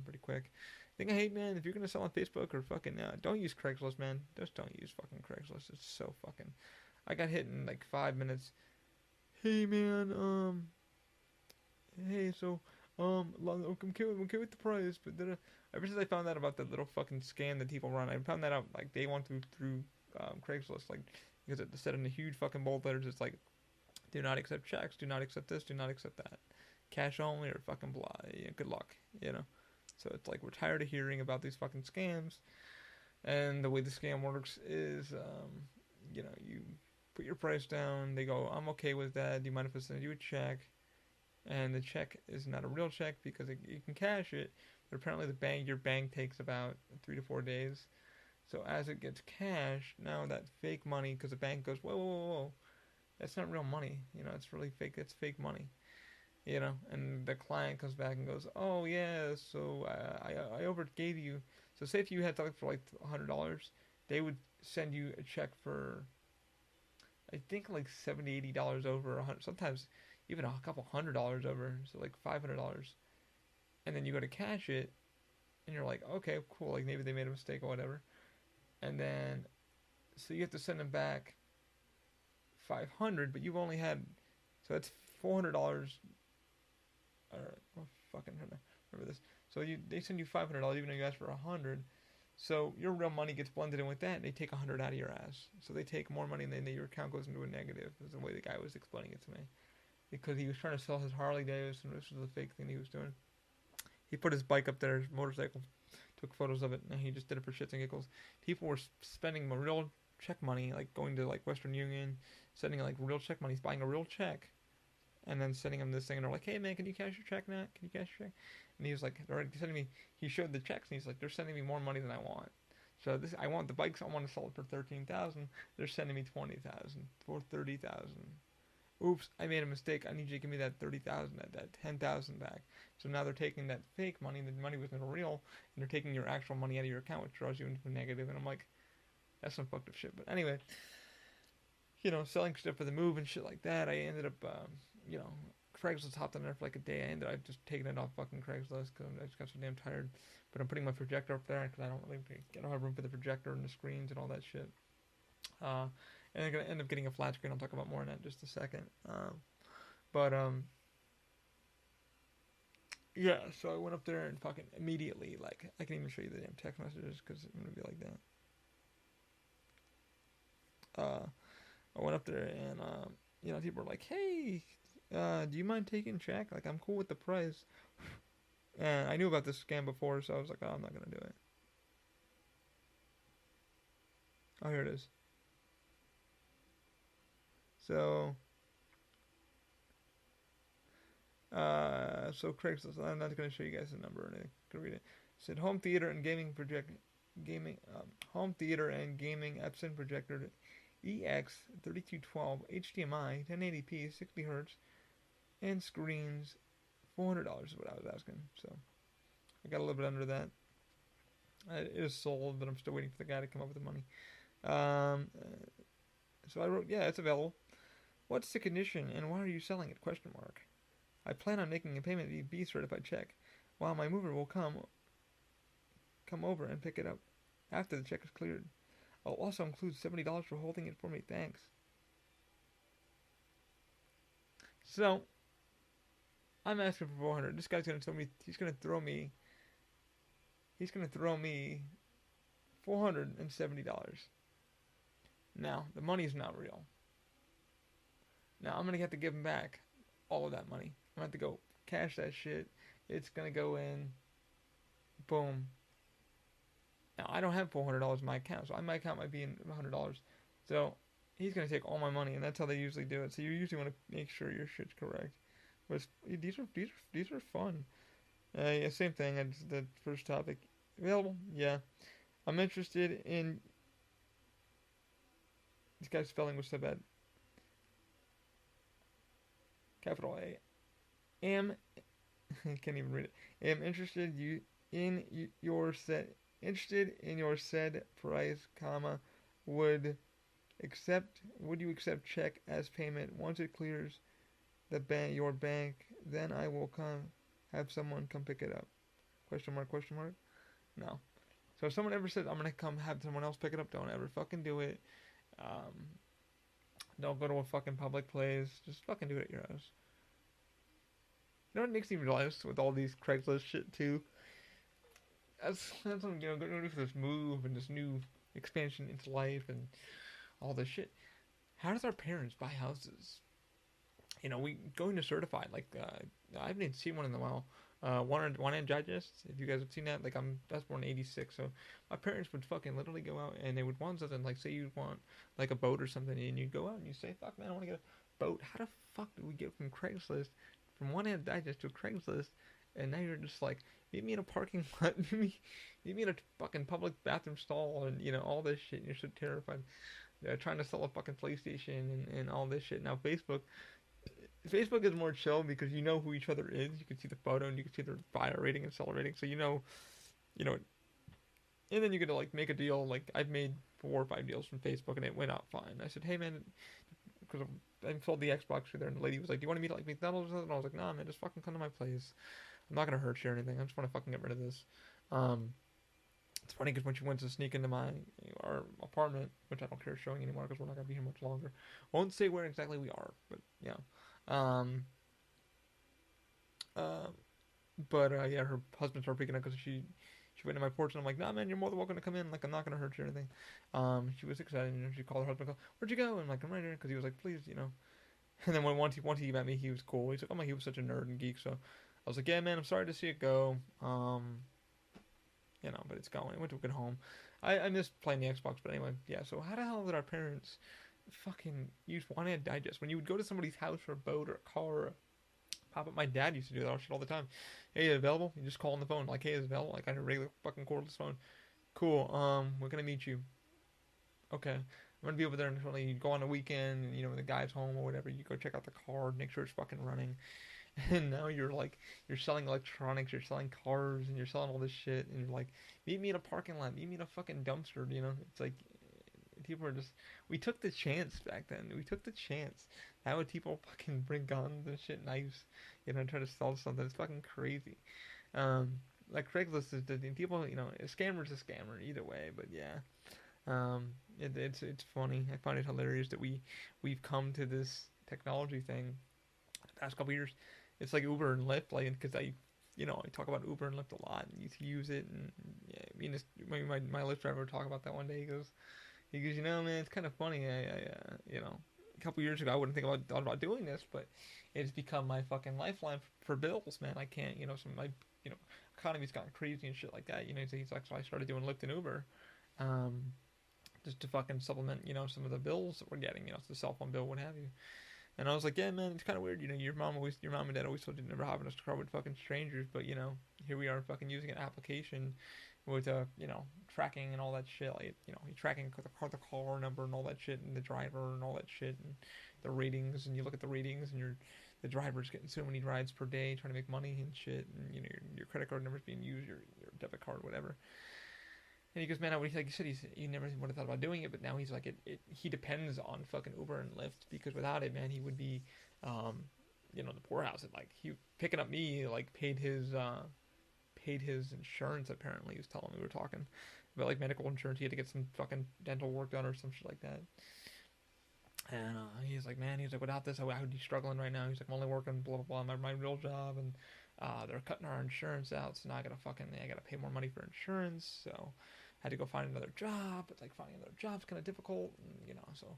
pretty quick. Thing I hate, man, if you're gonna sell on Facebook or fucking, don't use Craigslist, man. Just don't use fucking Craigslist. It's so fucking. I got hit in like 5 minutes. Hey, man, hey, so. I'm okay with the price, but then ever since I found out about that little fucking scam that people run, I found that out like day one through Craigslist, like because it said in the huge fucking bold letters, it's like, do not accept checks, do not accept this, do not accept that, cash only or fucking blah. Yeah, good luck, you know. So it's like we're tired of hearing about these fucking scams, and the way the scam works is, you know, you put your price down. They go, I'm okay with that. Do you mind if I send you a check? And the check is not a real check because you can cash it, but apparently your bank takes about 3 to 4 days. So as it gets cashed, now that fake money, because the bank goes, whoa, whoa, whoa, whoa, that's not real money. You know, it's really fake. It's fake money. You know, and the client comes back and goes, oh yeah, so I overgave you. So say if you had something for like $100, they would send you a check for I think like $70, $80 over 100, sometimes even a couple $100 over, so like $500, and then you go to cash it, and you're like, okay, cool, like maybe they made a mistake or whatever, and then so you have to send them back 500, but you've only had, so that's $400. All right, oh, fucking remember this. So they send you $500 even though you asked for 100. So your real money gets blended in with that, and they take 100 out of your ass. So they take more money, and then your account goes into a negative. Is the way the guy was explaining it to me, because he was trying to sell his Harley Davidson. This was a fake thing he was doing. He put his bike up there, his motorcycle, took photos of it, and he just did it for shits and giggles. People were spending real check money, like going to like Western Union, sending like real check money, buying a real check, and then sending him this thing, and they're like, hey man, can you cash your check now? Can you cash your check? And he was like, they're already sending me, he showed the checks, and he's like, they're sending me more money than I want. So I want the bikes, I want to sell it for 13,000. They're sending me 20,000 for 30,000. Oops, I made a mistake. I need you to give me that 30,000, that 10,000 back. So now they're taking that fake money, the money wasn't real, and they're taking your actual money out of your account, which draws you into a negative. And I'm like, that's some fucked up shit. But anyway, you know, selling stuff for the move and shit like that. I ended up, you know, Craigslist hopped on there for like a day. I ended up just taking it off fucking Craigslist because I just got so damn tired. But I'm putting my projector up there because I don't have room for the projector and the screens and all that shit. And I'm gonna end up getting a flat screen. I'll talk about more on that in just a second. But yeah. So I went up there and fucking immediately, like, I can even show you the damn text messages because it's gonna be like that. I went up there and you know, people were like, hey. Do you mind taking check? Like, I'm cool with the price. And I knew about this scam before, so I was like, oh, I'm not gonna do it. Oh, here it is. So, so Craigslist. I'm not gonna show you guys the number or anything. You can read it. It said home theater and home theater and gaming Epson projector, EX 3212 HDMI 1080p 60 hertz. And screens, $400 is what I was asking. So I got a little bit under that. It is sold, but I'm still waiting for the guy to come up with the money. So I wrote, yeah, it's available. What's the condition and why are you selling it? Question mark. I plan on making a payment via B certified check, while my mover will come over and pick it up after the check is cleared. I'll also include $70 for holding it for me. Thanks. So I'm asking for 400. This guy's gonna tell me he's gonna throw me $470. Now the money's not real. Now I'm gonna have to give him back all of that money. I'm gonna have to go cash that shit. It's gonna go in. Boom. Now I don't have $400 in my account, so my account might be in $100. So he's gonna take all my money, and that's how they usually do it. So you usually want to make sure your shit's correct. But these are fun. Yeah, same thing as the first topic. Available? Yeah. I'm interested in. This guy's spelling was so bad. Capital A. Can't even read it. Am interested in your said price, comma, would you accept check as payment once it clears your bank, then I will have someone come pick it up. Question mark. No. So if someone ever says I'm gonna come have someone else pick it up, don't ever fucking do it. Don't go to a fucking public place. Just fucking do it at your house. You know what makes me realize with all these Craigslist shit too? That's what, you know, going for this move and this new expansion into life and all this shit. How does our parents buy houses? we going to certified. Like, I haven't even seen one in a while. One and digest. If you guys have seen that, like that's born in '86, so my parents would fucking literally go out and they would want something. Like, say you want like a boat or something, and you'd go out and you say, "Fuck man, I want to get a boat." How the fuck do we get from Craigslist, from one hand digest to Craigslist, and now you're just like, meet me in a parking lot, meet me in a fucking public bathroom stall, and all this shit. And you're so terrified. Trying to sell a fucking PlayStation and all this shit. Now Facebook is more chill because you know who each other is. You can see the photo and you can see their buyer rating and seller rating, so you know, and then you get to like make a deal. Like I've made 4 or 5 deals from Facebook and it went out fine. I said, hey man, because I sold the Xbox there, and the lady was like, do you want to meet at like McDonald's or something? And I was like, nah man, just fucking come to my place. I'm not gonna hurt you or anything. I just want to fucking get rid of this. Um, it's funny because when she went to sneak into our apartment, which I don't care showing anymore because we're not gonna be here much longer. Won't say where exactly we are, but yeah. Um, uh, but yeah, her husband started freaking out because she went to my porch and I'm like, nah, man, you're more than welcome to come in. Like, I'm not gonna hurt you or anything. She was excited and she called her husband, where'd you go? And I'm like, I'm right here because he was like, please. And then when once he met me, he was cool. He's like, oh my, he was such a nerd and geek. So I was like, yeah, man, I'm sorry to see it go. But it's going. It went to a good home. I miss playing the Xbox, but anyway, yeah. So how the hell did our parents fucking use one-hand digest when you would go to somebody's house for a boat or a car or pop up? My dad used to do that shit all the time. Hey, is it available? You just call on the phone like, hey, is it available? Like I had a regular fucking cordless phone. Cool. We're gonna meet you. Okay. I'm gonna be over there and you go on the weekend and when the guy's home or whatever, you go check out the car, make sure it's fucking running. And now you're selling electronics, you're selling cars, and you're selling all this shit, and you're like, meet me in a parking lot, meet me in a fucking dumpster. It's like people are just, we took the chance back then. We took the chance. Now would people fucking bring guns and shit, knives, and try to sell something? It's fucking crazy. Like Craigslist is the people, a scammer's a scammer either way, but yeah. It's funny. I find it hilarious that we've come to this technology thing the past couple years. It's like Uber and Lyft, like, because I talk about Uber and Lyft a lot and you use it, and yeah, my Lyft driver would talk about that one day. He goes, man, it's kind of funny. A couple years ago I wouldn't thought about doing this, but it's become my fucking lifeline for bills, man. I can't, my economy's gotten crazy and shit like that. So he's like, so I started doing Lyft and Uber, just to fucking supplement, some of the bills that we're getting, it's the cell phone bill, what have you. And I was like, yeah, man, it's kind of weird. Your mom and dad always told you never having a car with fucking strangers, but here we are fucking using an application with tracking and all that shit. Like, you're tracking the car number and all that shit, and the driver and all that shit, and the ratings. And you look at the ratings, and the driver's getting so many rides per day, trying to make money and shit, and your credit card number's being used, your debit card, whatever. And he goes, man, like you said, he never would have thought about doing it, but now he's like, he depends on fucking Uber and Lyft, because without it, man, he would be, the poorhouse. And like, he picking up me, like, paid his insurance, apparently. He was telling me, we were talking about like medical insurance. He had to get some fucking dental work done or some shit like that. And he's like, man, without this, I would be struggling right now. He's like, I'm only working blah blah blah my real job, and they're cutting our insurance out, so now I gotta pay more money for insurance. So I had to go find another job, but like finding another job's kind of difficult, and so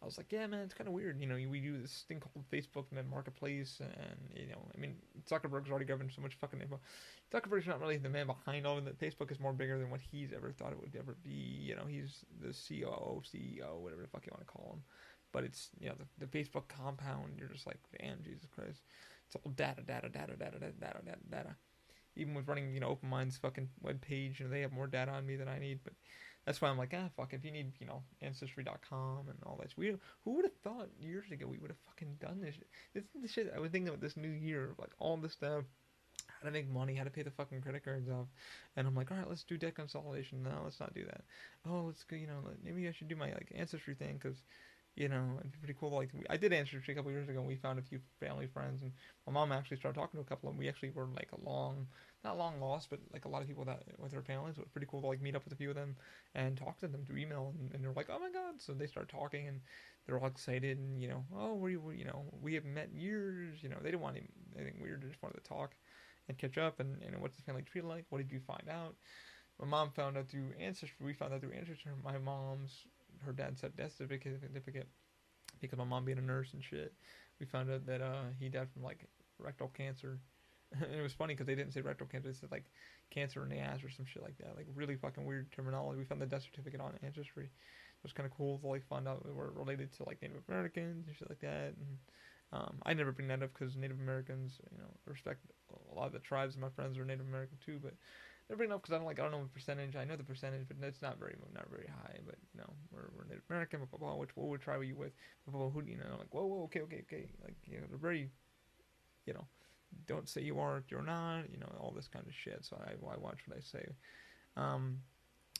I was like, yeah, man, it's kind of weird. We do this thing called Facebook and then Marketplace, and I mean, Zuckerberg's already governed so much fucking info. Zuckerberg's not really the man behind all of it. Facebook is more bigger than what he's ever thought it would ever be. He's the COO, CEO, whatever the fuck you want to call him. But it's, the Facebook compound. You're just like, damn, Jesus Christ. It's all data. Even with running, OpenMind's fucking webpage, they have more data on me than I need. But that's why I'm like, fuck, if you need, Ancestry.com and all that. Who would have thought years ago we would have fucking done this shit? This is the shit I was thinking about this new year, like all this stuff. How to make money, how to pay the fucking credit cards off. And I'm like, alright, let's do debt consolidation. No, let's not do that. Oh, let's go, maybe I should do my, like, Ancestry thing, because it'd be pretty cool. Like, I did Ancestry a couple years ago, and we found a few family friends, and my mom actually started talking to a couple of them. We actually were like not long lost, but like a lot of people that with their families. So it was pretty cool to like meet up with a few of them and talk to them through email, and they're like, oh my god. So they start talking, and they're all excited, and oh, we haven't met in years. They didn't want anything weird. They just wanted to talk and catch up, and what's the family tree like? What did you find out? My mom found out through Ancestry. We found out through Ancestry. My mom's, her dad said death certificate. because my mom being a nurse and shit, we found out that he died from like rectal cancer. And it was funny because they didn't say rectal cancer; they said like cancer in the ass or some shit like that. Like really fucking weird terminology. We found the death certificate on Ancestry. It was kind of cool to like find out we were related to like Native Americans and shit like that. And I never bring that up because Native Americans, you know, respect a lot of the tribes. And my friends are Native American too, but never bring it up because I don't know the percentage. I know the percentage, but it's not very high. But you know, we're Native American. Blah, blah, blah, what tribe are you with? Blah, blah, who, you know, like whoa, okay. Like, you know, they're very, you know, don't say you are if you're not. You know, all this kind of shit. So I watch what I say.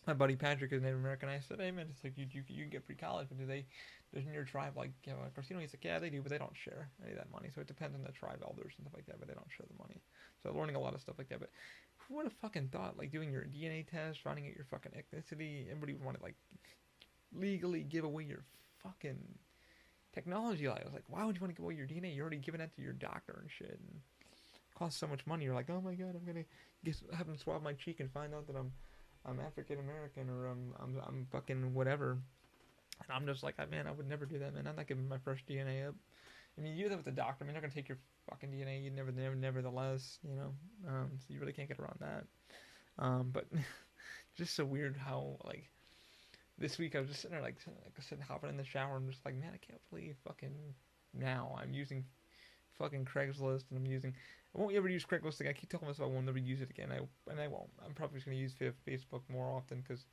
My buddy Patrick is Native American. I said, hey man, it's like you can get free college, but does in your tribe like, you know, of course, you know, he's like, yeah, they do, but they don't share any of that money. So it depends on the tribe elders and stuff like that, but they don't share the money. So learning a lot of stuff like that. But who would have fucking thought, like doing your DNA test, finding out your fucking ethnicity, everybody would want to like legally give away your fucking technology. I was like, why would you want to give away your DNA? You're already giving that to your doctor and shit. And it costs so much money. You're like, oh my god, I'm gonna have them swab my cheek and find out that I'm African American or I'm fucking whatever. And I'm just like, man, I would never do that, man. I'm not giving my fresh DNA up. I mean, you do that with the doctor. I mean, they're gonna take your fucking DNA. You nevertheless, you know. So you really can't get around that. But just so weird how like this week I was just sitting there like I said, hopping in the shower. I'm just like, man, I can't believe fucking now I'm using fucking Craigslist and I won't ever use Craigslist again. I keep telling myself I won't never use it again. I won't. I'm probably just gonna use Facebook more often because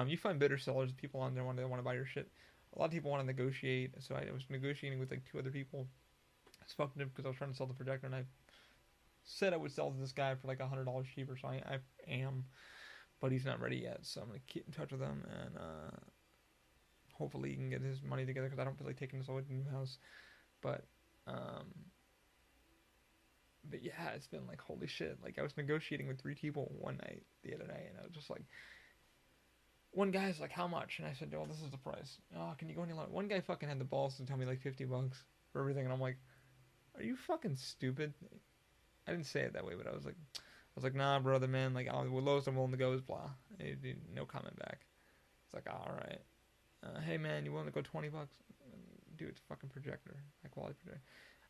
you find bitter sellers, people on there want to buy your shit. A lot of people want to negotiate, so I was negotiating with like 2 other people. It's fucked up because I was trying to sell the projector and I said I would sell to this guy for like $100 cheaper, so I am, but he's not ready yet. So I'm gonna keep in touch with him and hopefully he can get his money together because I don't feel like taking this away to the new house, but yeah, it's been like, holy shit. Like, I was negotiating with 3 people one night, the other night, and I was just like, one guy's like, how much? And I said, oh, this is the price. Oh, can you go any lower? One guy fucking had the balls to tell me like $50 for everything, and I'm like, are you fucking stupid? I didn't say it that way, but I was like, nah, brother, man, like, the lowest I'm willing to go is blah. And no comment back. It's like, alright. Hey, man, you willing to go $20? Dude, it's a fucking projector. High quality projector.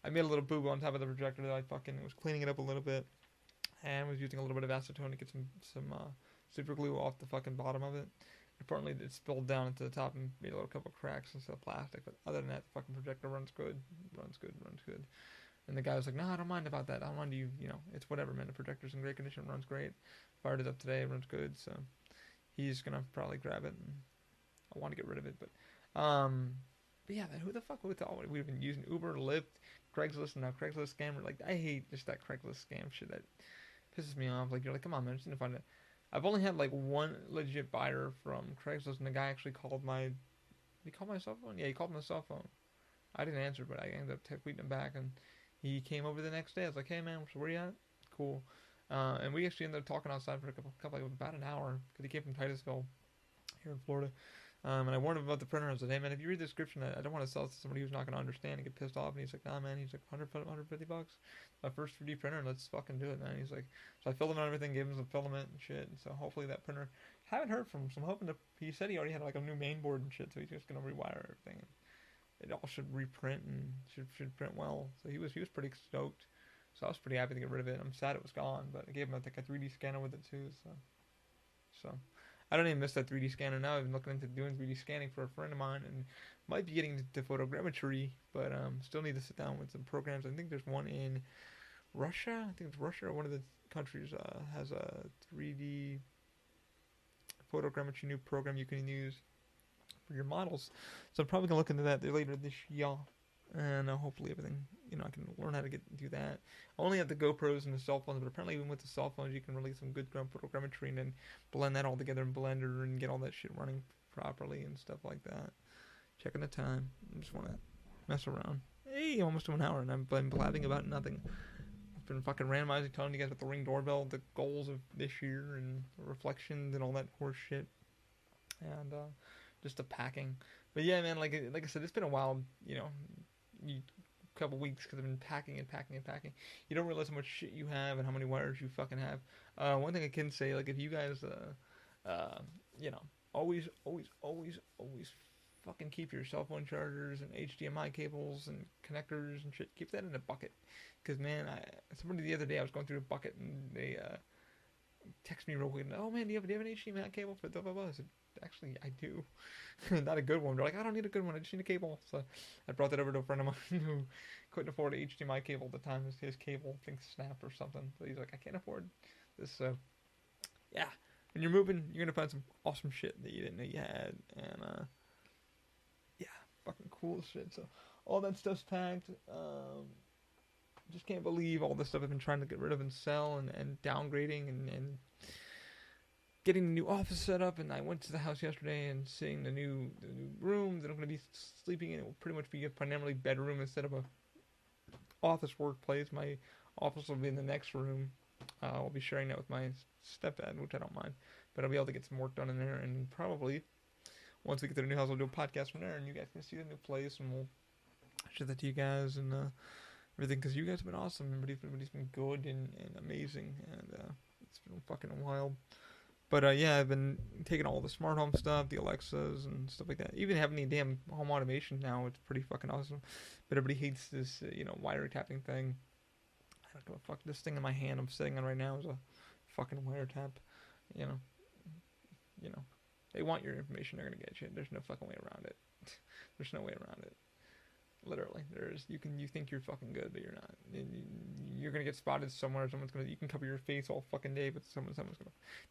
I made a little boo-boo on top of the projector that I fucking was cleaning it up a little bit and was using a little bit of acetone to get some super glue off the fucking bottom of it. Apparently it spilled down into the top and made a little couple cracks instead of plastic, but other than that, the fucking projector runs good. And the guy was like, no, I don't mind about that. I don't mind you know, it's whatever, man. The projector's in great condition, runs great. Fired it up today, runs good, so he's gonna probably grab it, and I want to get rid of it, but yeah, man, who the fuck would all we've been using Uber, Lyft, Craigslist, and now Craigslist scammer. Like, I hate just that Craigslist scam shit. That pisses me off. Like, you're like, come on, man, I just need to find it. I've only had like one legit buyer from Craigslist, and the guy actually called my. Did he call my cell phone? Yeah, he called my cell phone. I didn't answer, but I ended up tweeting him back, and he came over the next day. I was like, hey man, so where you at? Cool. And we actually ended up talking outside for about an hour because he came from Titusville, here in Florida. And I warned him about the printer. I said, hey man, if you read the description, I don't want to sell it to somebody who's not going to understand and get pissed off. And he's like, nah man, he's like, $150. My first 3D printer, let's fucking do it, man. He's like, so I filled him out everything, gave him some filament and shit. And so hopefully that printer, haven't heard from him, so I'm hoping to, he said he already had like a new main board and shit, so he's just going to rewire everything. And it all should reprint and should print well. So he was pretty stoked. So I was pretty happy to get rid of it. I'm sad it was gone, but I gave him like a 3D scanner with it too, so. I don't even miss that 3D scanner now. I've been looking into doing 3D scanning for a friend of mine and might be getting into photogrammetry, but still need to sit down with some programs. I think there's one in Russia. I think it's Russia or one of the countries has a 3D photogrammetry new program you can use for your models. So I'm probably going to look into that later this year. And hopefully everything, you know, I can learn how to do that. I only have the GoPros and the cell phones, but apparently even with the cell phones, you can release some good photogrammetry and then blend that all together in Blender and get all that shit running properly and stuff like that. Checking the time. I just want to mess around. Hey, almost to an hour, and I've been blabbing about nothing. I've been fucking randomizing, telling you guys about the Ring doorbell, the goals of this year, and reflections and all that horse shit. And just the packing. But yeah, man, like I said, it's been a while, you know, couple weeks because I've been packing. You don't realize how much shit you have and how many wires you fucking have. One thing I can say, like, if you guys, you know, always fucking keep your cell phone chargers and HDMI cables and connectors and shit. Keep that in a bucket. Because, man, somebody the other day, I was going through a bucket and they text me real quick. Oh, man, do you have an HDMI cable for blah, blah, blah? I said, actually, I do. Not a good one. They're like, I don't need a good one. I just need a cable. So I brought that over to a friend of mine who couldn't afford an HDMI cable at the time. His cable, I think, snapped or something. So he's like, I can't afford this. So, yeah. When you're moving, you're going to find some awesome shit that you didn't know you had. And, yeah, fucking cool shit. So all that stuff's packed. Just can't believe all this stuff I've been trying to get rid of and sell and downgrading and getting the new office set up. And I went to the house yesterday and seeing the new room that I'm going to be sleeping in. It will pretty much be a primarily bedroom instead of a office workplace. My office will be in the next room. I'll be sharing that with my stepdad, which I don't mind. But I'll be able to get some work done in there. And probably once we get to the new house, I'll do a podcast from there. And you guys can see the new place. And we'll show that to you guys and everything. Because you guys have been awesome. Everybody's been good and amazing. And it's been fucking wild. But yeah, I've been taking all the smart home stuff, the Alexas and stuff like that. Even having the damn home automation now, it's pretty fucking awesome. But everybody hates this, wiretapping thing. I don't give a fuck. This thing in my hand I'm sitting on right now is a fucking wiretap. You know, they want your information. They're gonna get you. There's no fucking way around it. There's no way around it. Literally, you think you're fucking good, but you're not. You're gonna get spotted somewhere. You can cover your face all fucking day, but someone's gonna.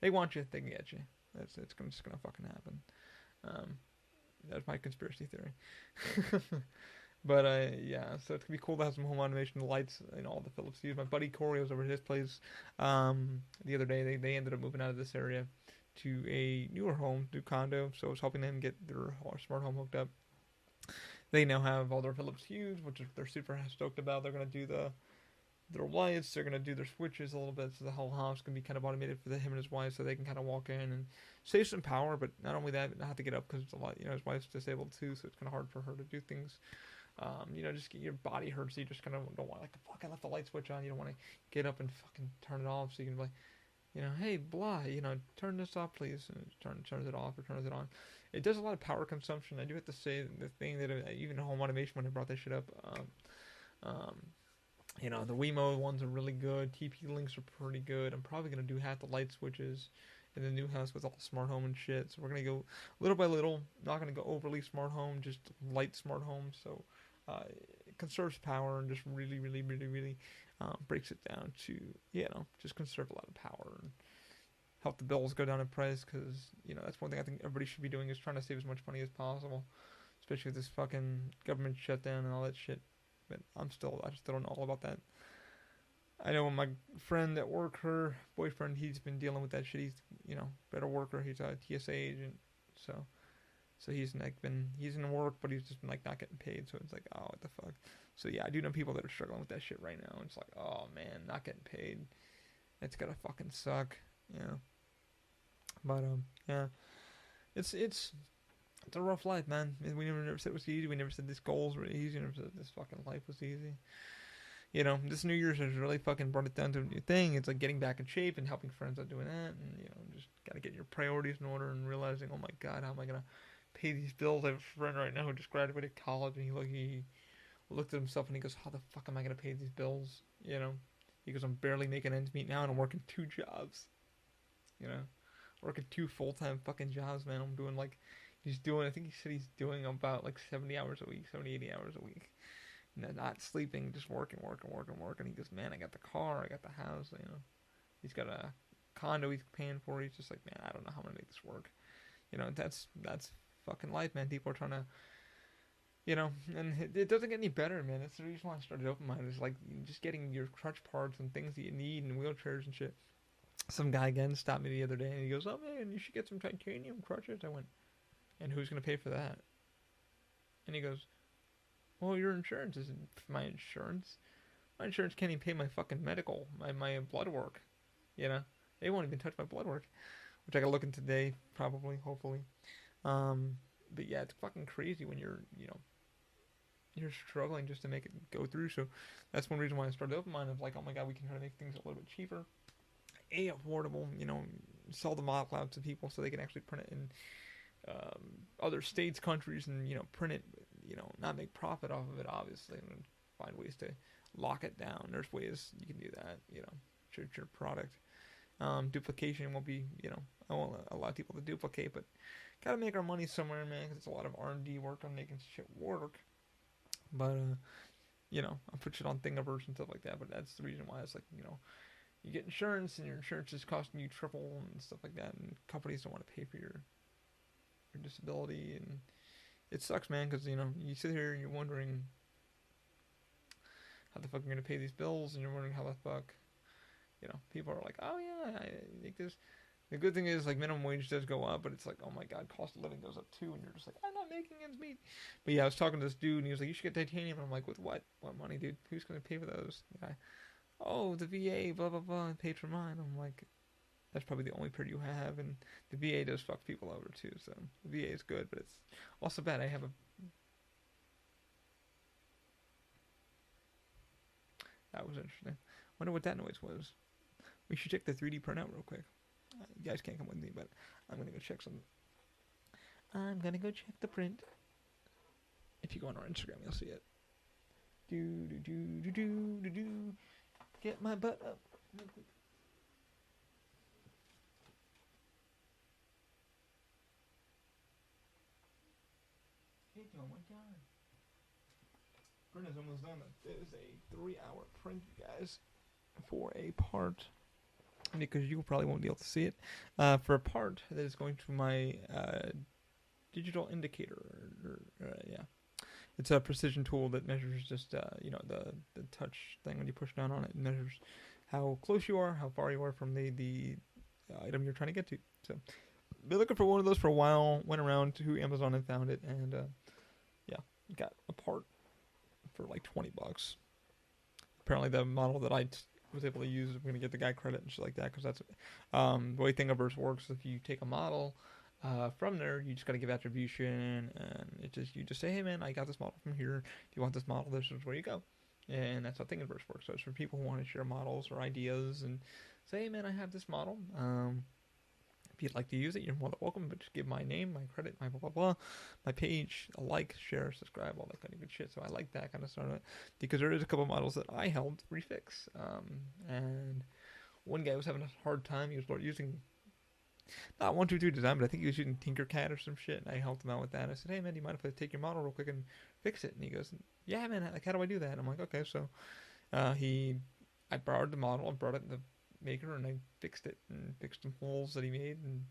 They want you. They can get you. It's just gonna fucking happen. That's my conspiracy theory. But yeah, so it's gonna be cool to have some home automation, the lights, and all the Philips hues. My buddy Corey was over at his place the other day. They ended up moving out of this area to a newer home, new condo. So I was helping them get their smart home hooked up. They now have all their Philips hues, which they're super stoked about. They're gonna do their lights. They're gonna do their switches a little bit, so the whole house can be kind of automated for him and his wife, so they can kind of walk in and save some power. But not only that, not have to get up because it's a lot. His wife's disabled too, so it's kind of hard for her to do things. Just get your body hurts. So you just kind of don't want, like, fuck, I left the light switch on. You don't want to get up and fucking turn it off. So you can be like, hey, blah, turn this off, please. And it turns it off or turns it on. It does a lot of power consumption. I do have to say the thing that even home automation, when I brought this shit up, the Wemo ones are really good. TP links are pretty good. I'm probably going to do half the light switches in the new house with all smart home and shit. So we're going to go little by little. Not going to go overly smart home, just light smart home. So it conserves power and just really, really, really, really breaks it down to, just conserve a lot of power and help the bills go down in price. Because, that's one thing I think everybody should be doing, is trying to save as much money as possible. Especially with this fucking government shutdown and all that shit. But I still don't know all about that. I know my friend at work, her boyfriend, he's been dealing with that shit. He's, better worker. He's a TSA agent. So he's he's in work, but he's just been not getting paid. So it's like, oh, what the fuck. So yeah, I do know people that are struggling with that shit right now. It's like, oh man, not getting paid. It's gotta fucking suck. But yeah, it's a rough life, man. We never said it was easy. We never said this goals were easy. We never said this fucking life was easy. This New Year's has really fucking brought it down to a new thing. It's like getting back in shape and helping friends out doing that, and just gotta get your priorities in order and realizing, oh my god, how am I gonna pay these bills? I have a friend right now who just graduated college, and he looked at himself and he goes, how the fuck am I gonna pay these bills? He goes, I'm barely making ends meet now, and I'm working 2 jobs. Working 2 full-time fucking jobs, man. I'm doing I think he said he's doing about 70 hours a week, 70, 80 hours a week. Not sleeping, just working. He goes, man, I got the car, I got the house, He's got a condo he's paying for. He's just like, man, I don't know how I'm gonna make this work. That's fucking life, man. People are trying to, and it doesn't get any better, man. That's the reason why I started Open Mind, is just getting your crutch parts and things that you need and wheelchairs and shit. Some guy again stopped me the other day and he goes, oh man, you should get some titanium crutches. I went, and who's gonna pay for that? And he goes, well, your insurance isn't my insurance. My insurance can't even pay my fucking medical, my blood work. They won't even touch my blood work, which I gotta look into today, probably, hopefully. But yeah, it's fucking crazy when you're struggling just to make it go through. So that's one reason why I started Open Mind, of oh my god, we can try to make things a little bit cheaper, affordable. Sell the model cloud to people so they can actually print it and other states, countries, and print it. Not make profit off of it, obviously, and find ways to lock it down. There's ways you can do that. Your product. Duplication won't be. I won't allow people to duplicate, but gotta make our money somewhere, man. Because it's a lot of R&D work on making shit work. But I put shit on Thingiverse and stuff like that. But that's the reason why it's like, you get insurance and your insurance is costing you triple and stuff like that, and companies don't want to pay for your disability, and it sucks, man, because you sit here and you're wondering how the fuck you're gonna pay these bills, and you're wondering how the fuck people are like, oh yeah, I think this. The good thing is, like, minimum wage does go up, but it's like, oh my god, cost of living goes up too, and you're just like, I'm not making ends meet. But yeah, I was talking to this dude, and he was like, you should get titanium, and I'm like, with what money, dude? Who's gonna pay for those? The guy, oh, the VA, blah blah blah, and paid for mine. I'm like, that's probably the only period you have, and the VA does fuck people over too. So the VA is good, but it's also bad. I have a that was interesting. Wonder what that noise was. We should check the 3D printout real quick. You guys can't come with me, but I'm gonna go check some. I'm gonna go check the print. If you go on our Instagram, you'll see it. Do. Get my butt up. Oh my god. Print is almost done. It is a 3-hour print, you guys, for a part. Because you probably won't be able to see it. For a part that is going to my digital indicator. Yeah. It's a precision tool that measures just, the touch thing when you push down on it. It measures how close you are, how far you are from the item you're trying to get to. So, been looking for one of those for a while. Went around to Amazon and found it, and got a part for like $20. Apparently, the model that I was able to use, I'm gonna get the guy credit and shit like that, because that's the way Thingiverse works. If you take a model from there, you just gotta give attribution, and you just say, hey man, I got this model from here. If you want this model, this is where you go. And that's how Thingiverse works. So it's for people who want to share models or ideas and say, hey man, I have this model. If you'd like to use it, you're more than welcome, but just give my name, my credit, my blah, blah, blah, my page, a like, share, subscribe, all that kind of good shit. So I like that kind of stuff, because there is a couple models that I helped refix. And one guy was having a hard time. He was using, not 123 Design, but I think he was using Tinkercad or some shit, and I helped him out with that. I said, hey man, do you mind if I take your model real quick and fix it? And he goes, yeah man, like, how do I do that? And I'm like, okay. So I borrowed the model and brought it in the maker, and I fixed it and fixed some holes that he made and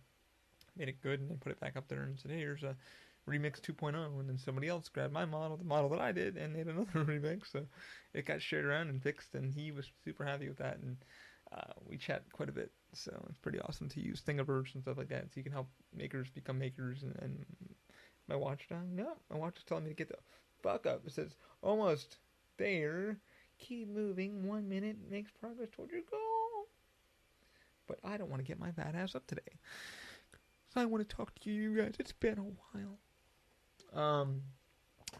made it good, and then put it back up there and said, hey, here's a remix 2.0. And then somebody else grabbed my model, the model that I did, and made another remix. So it got shared around and fixed, and he was super happy with that, and we chat quite a bit. So it's pretty awesome to use Thingiverse and stuff like that, so you can help makers become makers. And my watch down? No, my watch is telling me to get the fuck up. It says almost there. Keep moving. 1 minute makes progress toward your goal. But I don't want to get my fat ass up today. So I want to talk to you guys. It's been a while.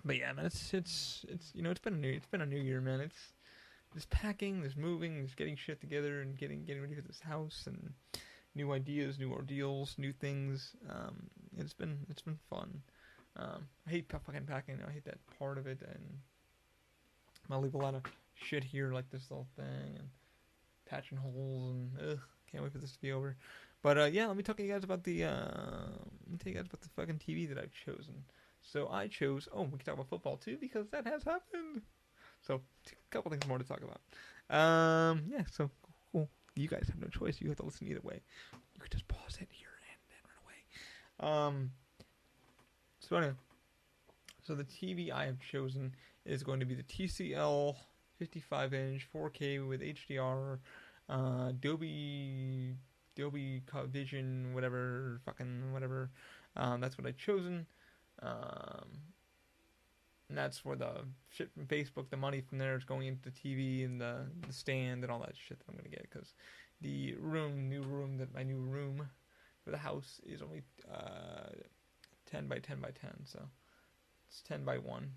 But yeah, man, it's been a new year, man. It's packing, there's moving, there's getting shit together, and getting ready for this house, and new ideas, new ordeals, new things. It's been fun. I hate fucking packing. I hate that part of it, and I'll leave a lot of shit here, like this little thing, and patching holes, and can't wait for this to be over. But yeah, let me tell you guys about the fucking TV that I've chosen. So I chose. Oh, we can talk about football too, because that has happened. So a couple things more to talk about. Yeah. So cool. You guys have no choice. You have to listen either way. You could just pause it here and then run away. So anyway, so the TV I have chosen is going to be the TCL 55-inch 4K with HDR. Dolby Vision, whatever. That's what I've chosen. And that's for the shit from Facebook. The money from there is going into the TV and the stand and all that shit that I'm gonna get, because the my new room for the house is only 10 by 10 by 10, so it's 10 by 1.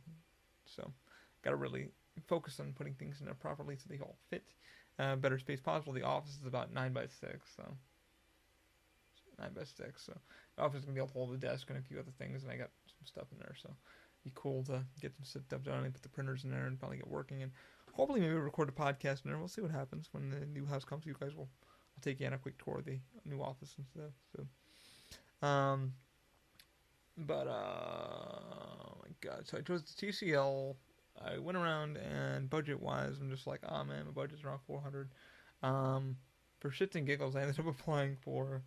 So gotta really focus on putting things in there properly so they all fit. Better space possible. The office is about 9 by 6, so best sticks. So the office is gonna be able to hold the desk and a few other things, and I got some stuff in there. So it'd be cool to get some stuff done and put the printers in there and finally get working. And hopefully maybe record a podcast in there. We'll see what happens when the new house comes. You guys will. I'll take you on a quick tour of the new office and stuff. So, oh my god. So I chose the TCL. I went around and budget wise, I'm just like, oh man, my budget's around 400. For shits and giggles, I ended up applying for,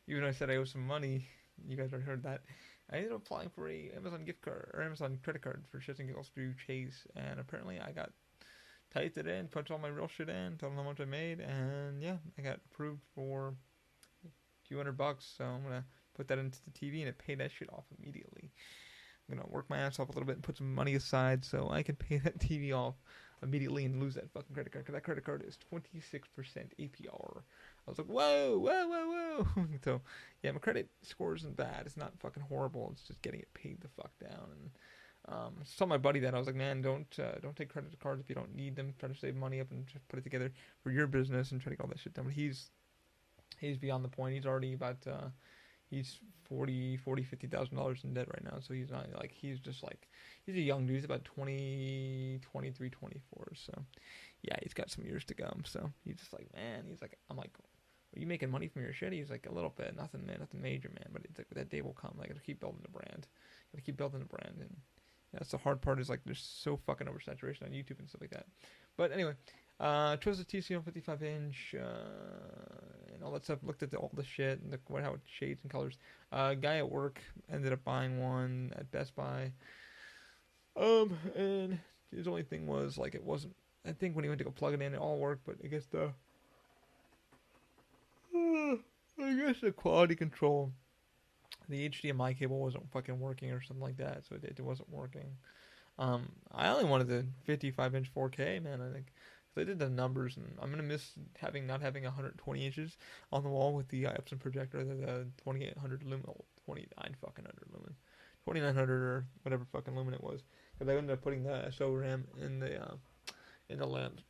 even though I said I owe some money, you guys already heard that, I ended up applying for a Amazon gift card, or Amazon credit card for shits and giggles through Chase, and apparently I got typed it in, punched all my real shit in, told them how much I made, and yeah, I got approved for a few $100, so I'm gonna put that into the TV and it paid that shit off immediately. I'm gonna work my ass off a little bit and put some money aside so I can pay that TV off immediately and lose that fucking credit card, because that credit card is 26% APR. I was like, whoa, whoa, whoa, whoa. So, yeah, my credit score isn't bad. It's not fucking horrible. It's just getting it paid the fuck down. And I told my buddy that. I was like, man, don't take credit cards if you don't need them. Try to save money up and just put it together for your business and try to get all that shit done. But he's beyond the point. He's already about he's $50,000 in debt right now. So he's not like, he's a young dude. He's about 20, 23, 24. So yeah, he's got some years to go. So he's just like, man, he's like, I'm like, are you making money from your shit? He's like, a little bit, nothing, man, nothing major, man. But it's like, that day will come. I gotta keep building the brand. And that's the hard part, is like, there's so fucking oversaturation on YouTube and stuff like that. But anyway, chose the TCL 55 inch, and all that stuff. Looked at all the shit and how it shades and colors. Guy at work ended up buying one at Best Buy. And his only thing was, like, it wasn't, I think when he went to go plug it in, it all worked, but I guess the quality control, the HDMI cable wasn't fucking working or something like that, so it wasn't working. I only wanted the 55-inch 4K, man, I think. So I did the numbers, and I'm gonna miss not having 120 inches on the wall with the Epson projector, the 2800 lumen, 2900 or whatever fucking lumen it was, because I ended up putting the SO-RAM in the lamp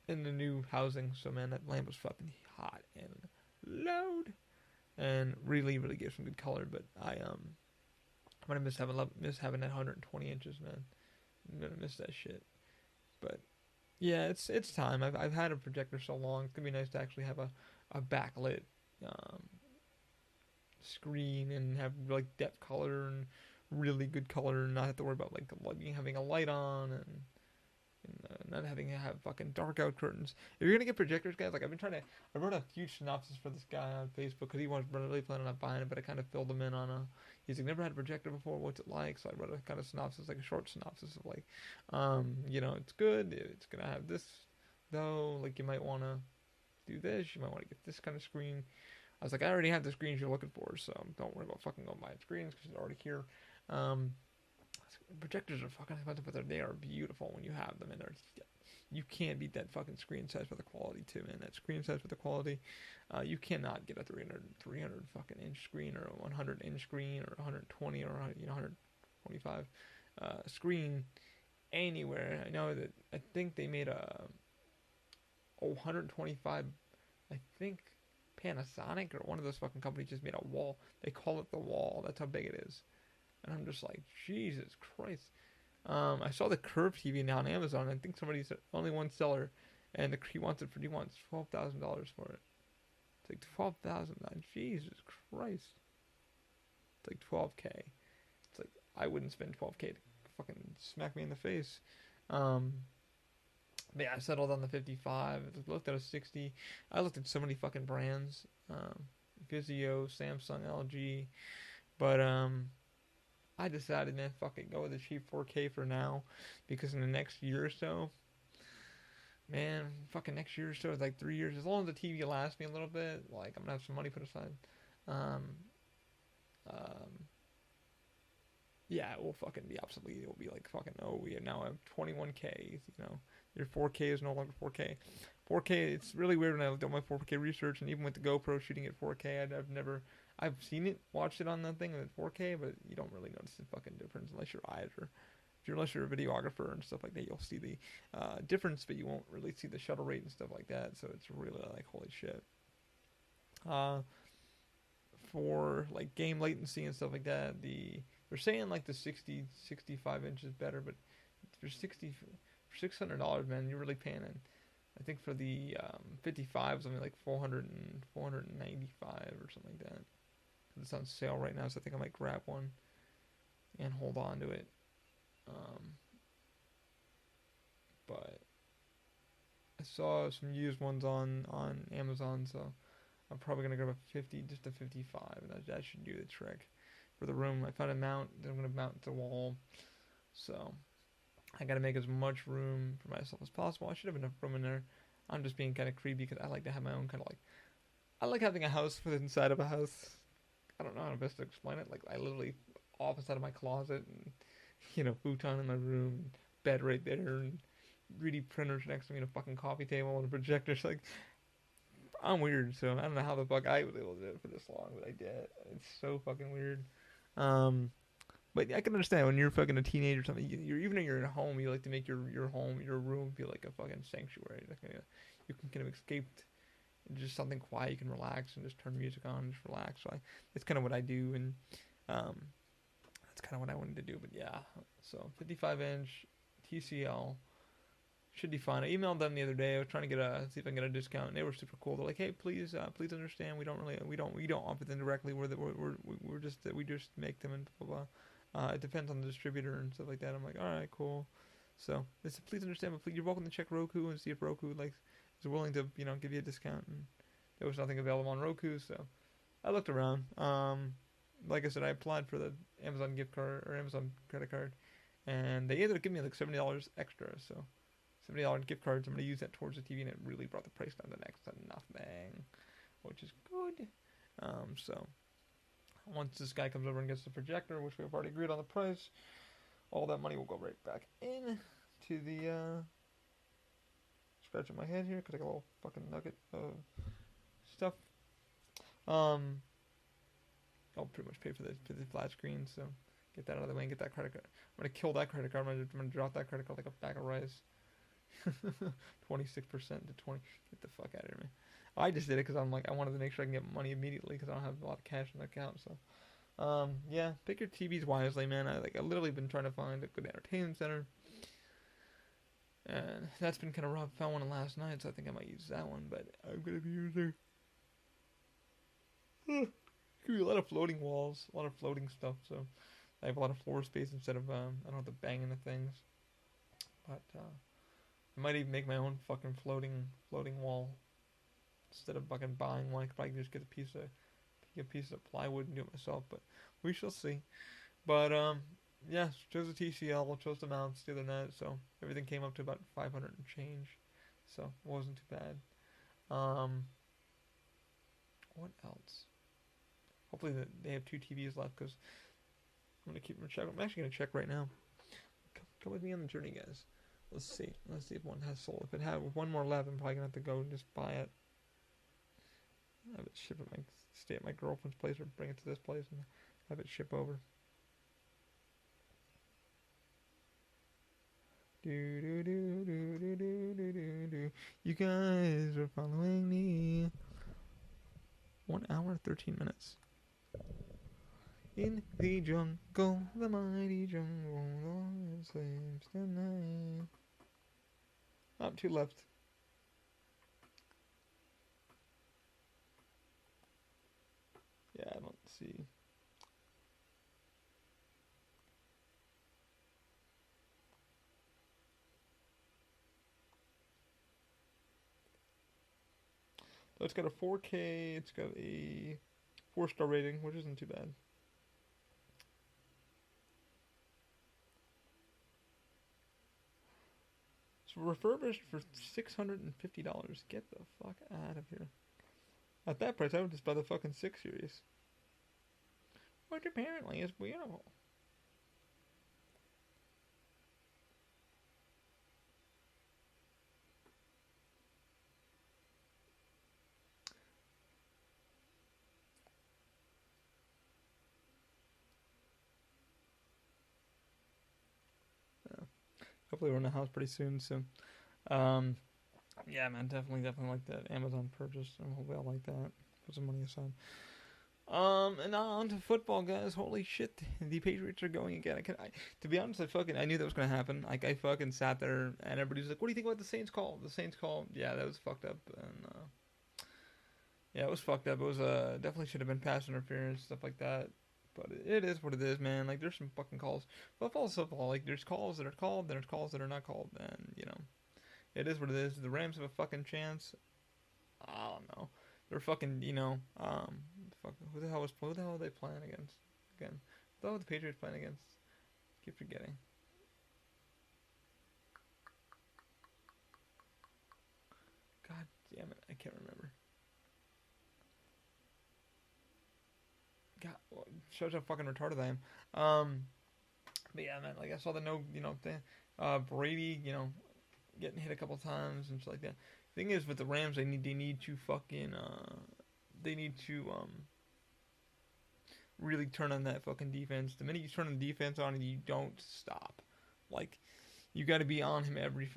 in the new housing. So man, that lamp was fucking hot and loud, and really, really gives some good color. But I'm gonna miss having that 120 inches, man. I'm gonna miss that shit. But yeah, it's time. I've had a projector so long. It's gonna be nice to actually have a backlit screen and have like depth color and really good color, and not have to worry about like having a light on and not having to have fucking dark out curtains. If you're gonna get projectors, guys, like I wrote a huge synopsis for this guy on Facebook because he was really planning on buying it, but I kind of filled him in on he's like, never had a projector before, what's it like? So I wrote a kind of synopsis, like a short synopsis of like, it's good, it's gonna have this though, like you might want to do this, you might want to get this kind of screen. I was like, I already have the screens you're looking for, so don't worry about fucking going buying screens because they're already here. Projectors are fucking expensive, but they are beautiful when you have them, and you can't beat that fucking screen size for the quality too, man. That screen size for the quality, you cannot get a 300 fucking inch screen, or a 100 inch screen, or 120 or 125 screen anywhere. I know that I think they made a 125. I think Panasonic or one of those fucking companies just made a wall. They call it the wall. That's how big it is. And I'm just like, Jesus Christ. I saw the Curve TV now on Amazon. I think somebody's only one seller, and he wants $12,000 for it. It's like $12,000. Jesus Christ. It's like $12K. It's like, I wouldn't spend $12K to fucking smack me in the face. But yeah, I settled on the 55. I looked at a 60. I looked at so many fucking brands. Vizio, Samsung, LG. But I decided, man, fuck it, go with the cheap 4K for now, because in the next year or so, man, fucking next year or so, like 3 years, as long as the TV lasts me a little bit, like, I'm gonna have some money put aside, yeah, it will fucking be obsolete. It will be like fucking, oh, we now have 21K, your 4K is no longer 4K. 4K, it's really weird when I looked at my 4K research, and even with the GoPro shooting at 4K, I've seen it, watched it on that thing at 4K, but you don't really notice the fucking difference unless your eyes are, unless you're a videographer and stuff like that. You'll see the difference, but you won't really see the shutter rate and stuff like that. So it's really like, holy shit. for like game latency and stuff like that, they're saying like the 65 inch is better, but for $600, man, you're really paying it. I think for the 55 is only like 495 or something like that. It's on sale right now, so I think I might grab one and hold on to it. But I saw some used ones on Amazon, so I'm probably gonna grab a 50, just a 55, and that should do the trick for the room. I found a mount that I'm gonna mount to the wall, so I gotta make as much room for myself as possible. I should have enough room in there. I'm just being kind of creepy because I like to have my own kind of like. I like having a house with inside of a house. I don't know how best to explain it. Like I literally off inside of my closet and futon in my room, bed right there, and 3D printers next to me, and a fucking coffee table and a projector. It's like I'm weird, so I don't know how the fuck I was able to do it for this long, but I did. It's so fucking weird. But I can understand when you're fucking a teenager or something. Even when you're at home, you like to make your home, your room feel like a fucking sanctuary. Like, you can kind of escape, just something quiet. You can relax and just turn music on and just relax. So that's kind of what I do, and that's kind of what I wanted to do. But yeah, so 55-inch TCL should be fine. I emailed them the other day. I was trying to see if I can get a discount, and they were super cool. They're like, "Hey, please understand. We don't offer them directly. We just make them and blah blah blah. It depends on the distributor and stuff like that." I'm like, all right, cool. So they said, please understand, but you're welcome to check Roku and see if Roku is willing to give you a discount. And there was nothing available on Roku, so I looked around. Like I said, I applied for the Amazon gift card or Amazon credit card, and they ended up giving me like $70 extra. So $70 gift cards, I'm gonna use that towards the TV, and it really brought the price down to next to nothing, which is good. So once this guy comes over and gets the projector, which we've already agreed on the price, all that money will go right back in to the scratching my head here because I got a little fucking nugget of stuff. I'll pretty much pay for the flat screen, so get that out of the way and get that credit card. I'm gonna kill that credit card. I'm gonna drop that credit card like a bag of rice. 26% to 20. Get the fuck out of here, man. I just did it because I'm like, I wanted to make sure I can get money immediately because I don't have a lot of cash in the account. So, yeah, pick your TVs wisely, man. I literally been trying to find a good entertainment center, and that's been kind of rough. Found one last night, so I think I might use that one. But I'm gonna be using. Could be a lot of floating walls, a lot of floating stuff. So I have a lot of floor space instead of I don't have to bang into things. But I might even make my own fucking floating wall. Instead of fucking buying one, I could probably just get a piece of plywood and do it myself, but we shall see. But yeah, chose the TCL, chose the mounts the other night, so everything came up to about 500 and change, so it wasn't too bad. What else? Hopefully they have 2 TVs left, because I'm gonna keep them check. I'm actually gonna check right now. Come with me on the journey, guys. Let's see if one has sold. If it had one more left, I'm probably gonna have to go and just buy it. Have it ship at stay at my girlfriend's place or bring it to this place and have it ship over. You guys are following me. 1 hour 13 minutes. In the jungle, the mighty jungle, Lord sleeps tonight. 2 left. Yeah, I don't see. So it's got a 4K, it's got a 4-star rating, which isn't too bad. It's refurbished for $650. Get the fuck out of here. At that price, I would just buy the fucking 6 series. Which apparently is beautiful. Yeah. Hopefully we're in the house pretty soon, so yeah, man, definitely like that Amazon purchase, and hopefully I'll like that. Put some money aside. And now on to football, guys. Holy shit, the Patriots are going again. To be honest, I knew that was gonna happen. Like I fucking sat there, and everybody's like, "What do you think about the Saints call?" The Saints call, yeah, that was fucked up, and yeah, it was fucked up. It was definitely should have been pass interference, stuff like that. But it is what it is, man. Like there's some fucking calls. Football's football. Like there's calls that are called, there's calls that are not called, and it is what it is. The Rams have a fucking chance. I don't know. They're fucking, fuck, who the hell are they playing against again? Who the hell are the Patriots playing against? Keep forgetting. God damn it, I can't remember. God, well, shows how fucking retarded I am. But yeah, man, like I saw the no, thing. Brady, getting hit a couple times and shit like that. Thing is, with the Rams, they need to fucking they need to really turn on that fucking defense. The minute you turn the defense on and you don't stop, like you got to be on him every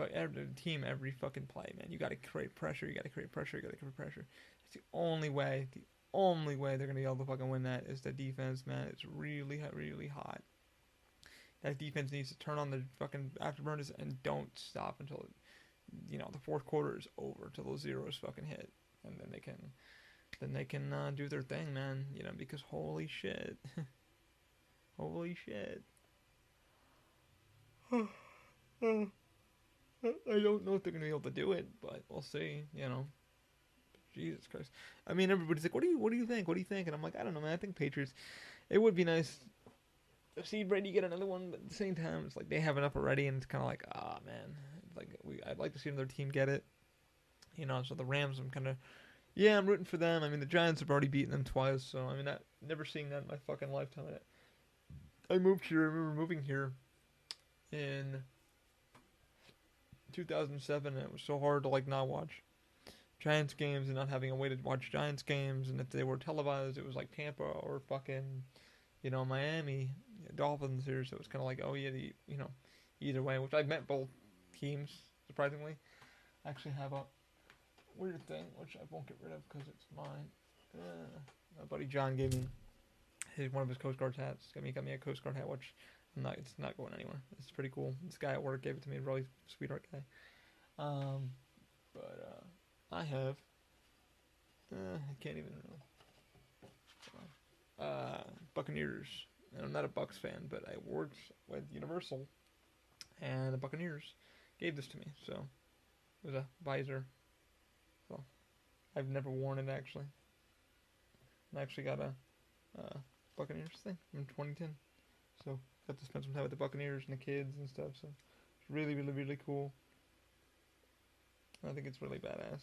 team every fucking play, man. You got to create pressure. You got to create pressure. You got to create pressure. It's the only way. The only way they're gonna be able to fucking win that is the defense, man. It's really, really hot. That defense needs to turn on the fucking afterburners and don't stop until the fourth quarter is over, till those zeros fucking hit, and then they can do their thing, man. Because holy shit, holy shit. I don't know if they're gonna be able to do it, but we'll see. Jesus Christ. I mean, everybody's like, what do you think? What do you think? And I'm like, I don't know, man. I think Patriots. It would be nice to see Brady get another one, but at the same time, it's like they have enough already, and it's kind of like, man, like I'd like to see another team get it. So the Rams, I'm rooting for them. I mean, the Giants have already beaten them twice, so I mean, never seeing that in my fucking lifetime. I moved here. I remember moving here in 2007, and it was so hard to like not watch Giants games and not having a way to watch Giants games, and if they were televised, it was like Tampa or fucking, Miami Dolphins here. So it was kind of like, oh yeah, either way. Which I met both teams surprisingly. I actually have a weird thing which I won't get rid of because it's mine. My buddy John gave me one of his Coast Guard hats. Got me a Coast Guard hat, which it's not going anywhere. It's pretty cool. This guy at work gave it to me. Really sweetheart guy. But I have. I can't even know. Buccaneers. And I'm not a Bucks fan, but I worked with Universal, and the Buccaneers gave this to me. So it was a visor. So I've never worn it actually. I actually got a Buccaneers thing from 2010. So got to spend some time with the Buccaneers and the kids and stuff. So it's really, really, really cool. I think it's really badass.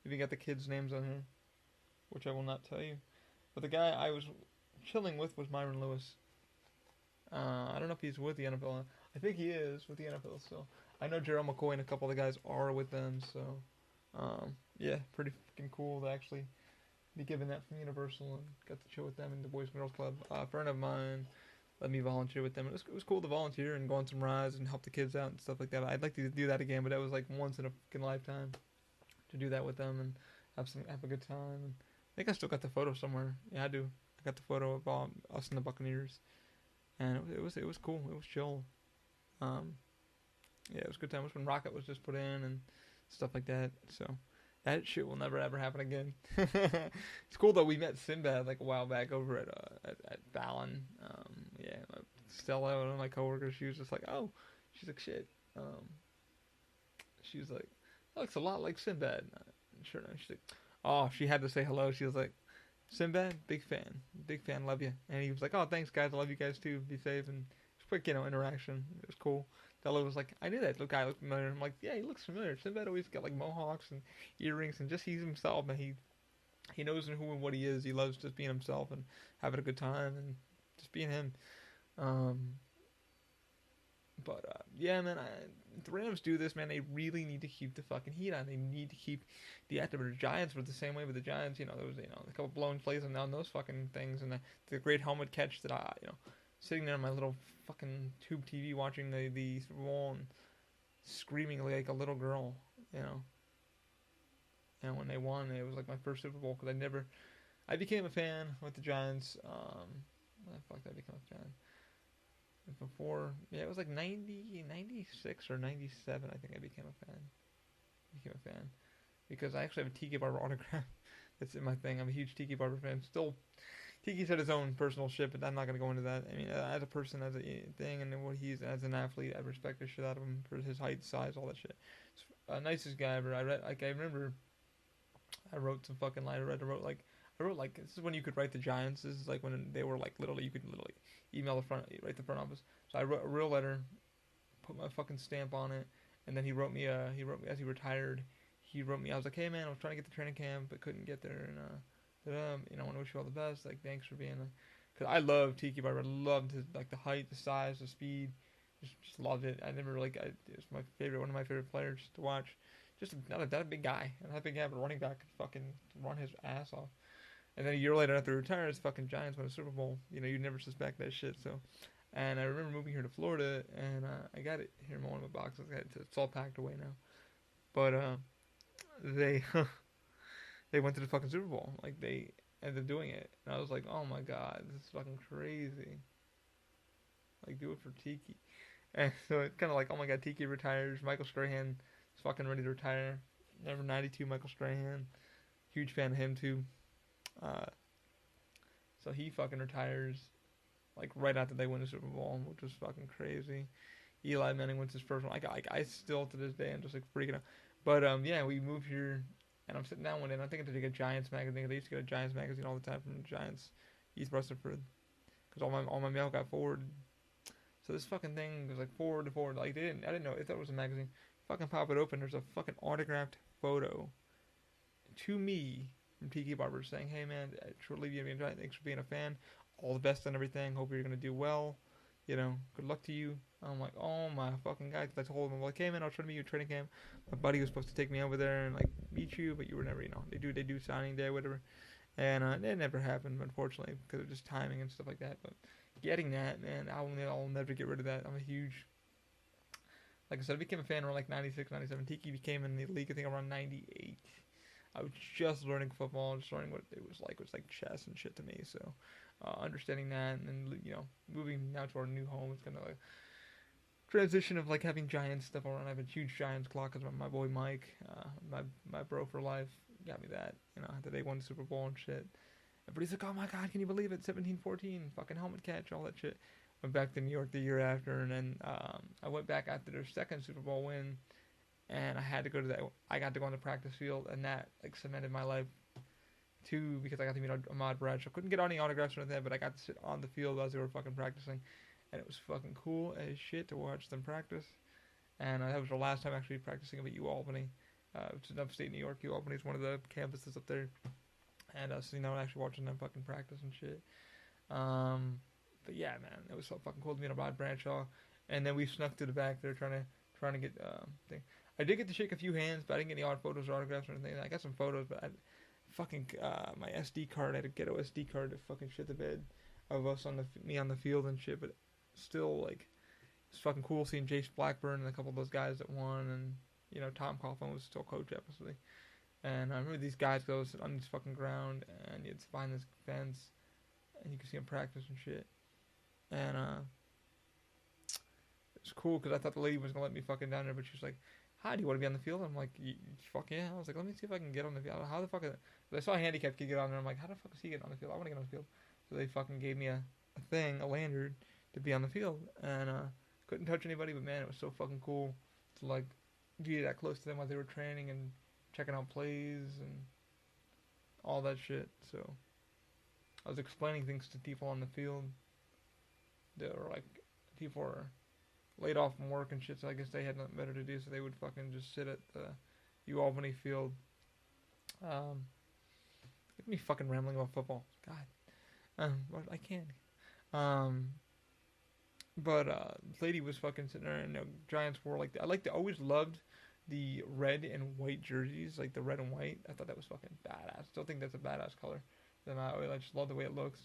Even got the kids' names on here, which I will not tell you. But the guy I was chilling with was Myron Lewis. I don't know if he's with the NFL. I think he is with the NFL still. I know Gerald McCoy and a couple of the guys are with them. So, yeah, pretty fucking cool to actually be given that from Universal and got to chill with them in the Boys and Girls Club. A friend of mine let me volunteer with them. It was cool to volunteer and go on some rides and help the kids out and stuff like that. I'd like to do that again, but that was like once in a fucking lifetime to do that with them and have a good time. And I think I still got the photo somewhere. Yeah, I do. I got the photo of us and the Buccaneers, and it was cool. It was chill. Yeah, it was a good time. It was when Rocket was just put in and stuff like that. So that shit will never ever happen again. It's cool though. We met Sinbad like a while back over at Fallon. Yeah, Stella, one of my coworkers, she was just like, oh, she's like, shit. She was like, that looks a lot like Sinbad. Sure, no. She's like, oh, she had to say hello. She was like, Sinbad, big fan, love you. And he was like, oh, thanks guys, I love you guys too. Be safe. And it's quick, interaction. It was cool. Della was like, I knew that guy looked familiar. I'm like, yeah, he looks familiar. Sinbad always got like mohawks and earrings and just he's himself, and he knows who and what he is. He loves just being himself and having a good time and just being him. But yeah, man, the Rams do this, man. They really need to keep the fucking heat on. They need to keep the afterburners. Giants were the same way with the Giants. There was a couple blown plays on those fucking things, and the great helmet catch that sitting there on my little fucking tube TV watching the Super Bowl and screaming like a little girl, And when they won, it was like my first Super Bowl because I became a fan with the Giants. When the fuck did I become a fan? Before, yeah, it was like 90, 96 or 97. I think I became a fan. Because I actually have a Tiki Barber autograph. That's in my thing. I'm a huge Tiki Barber fan. Still, Tiki's had his own personal shit, but I'm not gonna go into that. I mean, as a person, as a thing, and what he's as an athlete, I respect the shit out of him for his height, size, all that shit. Nicest guy ever. I remember, I wrote some fucking line. I wrote like this is when you could write the Giants. This is like when they were like literally you could literally email write the front office. So I wrote a real letter, put my fucking stamp on it, and then he wrote me as he retired. He wrote me. I was like, hey man, I was trying to get the training camp, but couldn't get there, and I want to wish you all the best. Like, thanks for being because I love Tiki Barber. I loved his like the height, the size, the speed. Just loved it. I never like it's my favorite, one of my favorite players to watch. Just not that big guy, and that big guy, but running back could fucking run his ass off. And then a year later, after he retires, fucking Giants won a Super Bowl. You never suspect that shit. So, and I remember moving here to Florida, and I got it here in one of my boxes. It's all packed away now. But they they went to the fucking Super Bowl. Like they ended up doing it, and I was like, oh my god, this is fucking crazy. Like do it for Tiki. And so it's kind of like, oh my god, Tiki retires. Michael Strahan is fucking ready to retire. Number 92, Michael Strahan. Huge fan of him too. So he fucking retires like right after they win the Super Bowl, which was fucking crazy. Eli Manning wins his first one. I still to this day I'm just like freaking out. But yeah, we moved here, and I'm sitting down one day, and I'm thinking to take a Giants magazine. They used to get a Giants magazine all the time from the Giants, East Rutherford, because all my mail got forwarded. So this fucking thing was like forward to forward. Like I didn't know. I thought it was a magazine. Fucking pop it open. There's a fucking autographed photo to me from Tiki Barber saying, "Hey man, I truly you enjoy it. Thanks for being a fan. All the best on everything. Hope you're gonna do well. Good luck to you." I'm like, oh my fucking god. I told him like, "Hey man, I was trying to meet you at training camp. My buddy was supposed to take me over there and like meet you, but you were never. They do signing day, whatever." And it never happened, unfortunately, because of just timing and stuff like that. But getting that, man, I'll never get rid of that. I'm a huge, like I said, I became a fan around like 96, 97. Tiki became in the league, I think, around 98. I was just learning football, just learning what it was like. It was like chess and shit to me. So understanding that, and then moving now to our new home, it's kind of like transition of like having Giants stuff around. I have a huge Giants clock because my boy Mike, my bro for life, got me that. That they won the Super Bowl and shit. Everybody's like, oh my god, can you believe it? 17-14, fucking helmet catch, all that shit. Went back to New York the year after, and then I went back after their second Super Bowl win, and I had to go to that. I got to go on the practice field, and that like cemented my life too, because I got to meet Ahmad Bradshaw. Couldn't get any autographs or anything, but I got to sit on the field as they were fucking practicing, and it was fucking cool as shit to watch them practice. And that was the last time actually practicing up at UAlbany, which is upstate New York. UAlbany is one of the campuses up there. And so actually watching them fucking practice and shit. But yeah, man, it was so fucking cool to meet Ahmad Bradshaw. And then we snuck to the back there trying to get thing. I did get to shake a few hands, but I didn't get any photos or autographs or anything. I got some photos, but my SD card, I had a ghetto SD card to fucking shit the bed of us me on the field and shit. But still, like, it's fucking cool seeing Jace Blackburn and a couple of those guys that won, and Tom Coughlin was still coach, obviously. And I remember these guys go sit on this fucking ground, and you'd find this fence, and you could see them practice and shit. And it's cool because I thought the lady was gonna let me fucking down there, but she was like, "Hi, do you want to be on the field?" I'm like, "Fuck yeah!" I was like, "Let me see if I can get on the field." How the fuck? I saw a handicapped kid get on there. I'm like, "How the fuck is he getting on the field? I want to get on the field." So they fucking gave me a lanyard to be on the field, and couldn't touch anybody, but man, it was so fucking cool to like be that close to them while they were training and checking out plays and all that shit. So I was explaining things to people on the field. They were like, people were laid off from work and shit, so I guess they had nothing better to do, so they would fucking just sit at the UAlbany field. Look at me fucking rambling about football. God. But I can't. But the lady was fucking sitting there, and Giants wore like I always loved the red and white jerseys, like the red and white. I thought that was fucking badass. Still think that's a badass color. I just love the way it looks,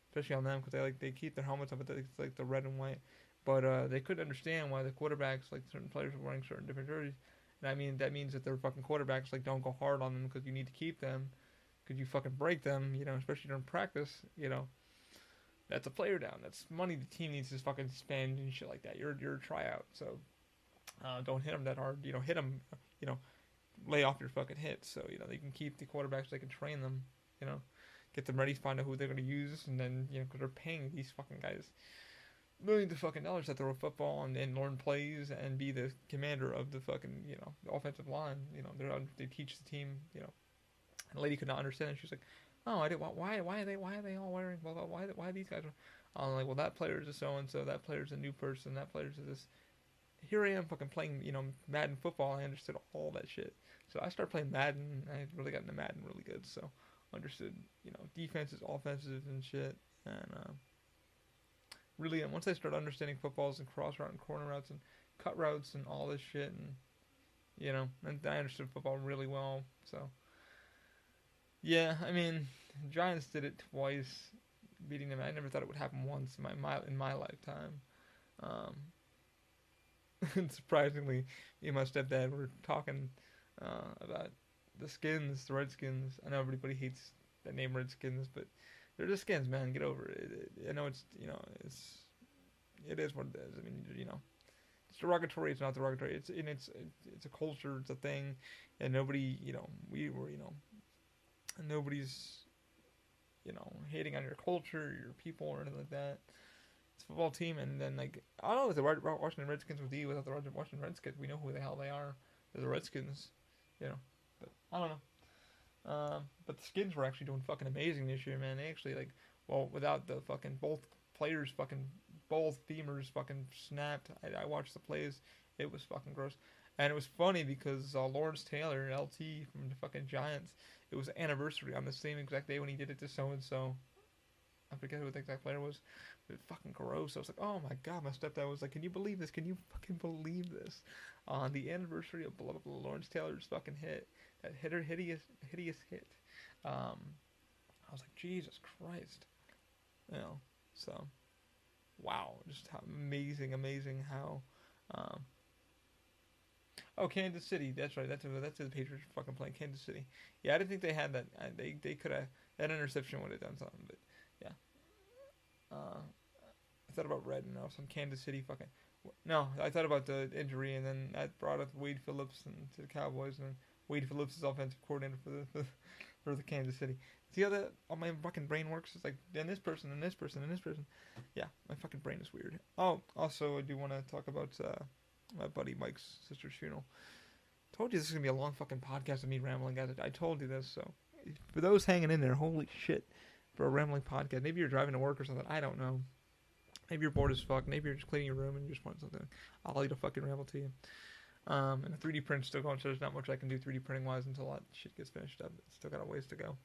especially on them, because they keep their helmets on, but it's like the red and white. But they couldn't understand why the quarterbacks, like certain players, were wearing certain different jerseys. And I mean, that means that their fucking quarterbacks like don't go hard on them because you need to keep them. because you fucking break them, especially during practice, that's a player down. That's money the team needs to fucking spend and shit like that. You're a tryout, so don't hit them that hard. Hit them, you know, lay off your fucking hits, so they can keep the quarterbacks. They can train them, get them ready, find out who they're gonna use, and then because they're paying these fucking guys millions of fucking dollars to throw a football and learn plays and be the commander of the fucking the offensive line. They teach the team. And the lady could not understand it. She was like, "Oh, I did. Why are they all wearing? Well, why are these guys?" I'm like, "Well, that player is a so and so. That player is a new person. That player is this." Here I am fucking playing Madden football. I understood all that shit. So I started playing Madden. I really got into Madden really good. So understood defenses, offenses, and shit. And really, once I started understanding footballs and cross route and corner routes and cut routes and all this shit, and and I understood football really well. So yeah, I mean, Giants did it twice, beating them. I never thought it would happen once in my lifetime. Um, and surprisingly, me and my stepdad were talking about the Skins, the Redskins. I know everybody hates the name Redskins, but they're the Skins, man. Get over it. I know it is what it is. I mean, it's derogatory. It's not derogatory. It's a culture. It's a thing, and nobody, we were, and nobody's, hating on your culture, your people, or anything like that. It's a football team, and then I don't know if the Washington Redskins with you without the Washington Redskins, we know who the hell they are. They're the Redskins, but I don't know. But the Skins were actually doing fucking amazing this year, man. They actually without the fucking both players, both femurs fucking snapped. I watched the plays. It was fucking gross, and it was funny because Lawrence Taylor, LT from the fucking Giants, it was anniversary on the same exact day when he did it to so and so. I forget who the exact player was. It was fucking gross. I was like, oh my god, my stepdad was like, can you believe this? Can you fucking believe this? On the anniversary of Lawrence Taylor's fucking hit, that hideous hit. I was like, Jesus Christ. So, wow, just how amazing how, oh, Kansas City, that's right, that's the Patriots fucking playing Kansas City. Yeah, I didn't think they had that, they could have, that interception would have done something, but, yeah. I thought about Red, and I was on Kansas City fucking, no, I thought about the injury, and then that brought up Wade Phillips and to the Cowboys, and Wade Phillips is offensive coordinator for the Kansas City. See how all my fucking brain works? It's like, then this person, and this person, and this person. Yeah, my fucking brain is weird. Oh, also, I do want to talk about my buddy Mike's sister's funeral. Told you this is going to be a long fucking podcast of me rambling, guys. I told you this, so for those hanging in there, holy shit, for a rambling podcast. Maybe you're driving to work or something. I don't know. Maybe you're bored as fuck. Maybe you're just cleaning your room and you just want something. I'll eat a fucking ramble to you. And the 3D print's still going, so there's not much I can do 3D printing wise until that shit gets finished up. It's still got a ways to go.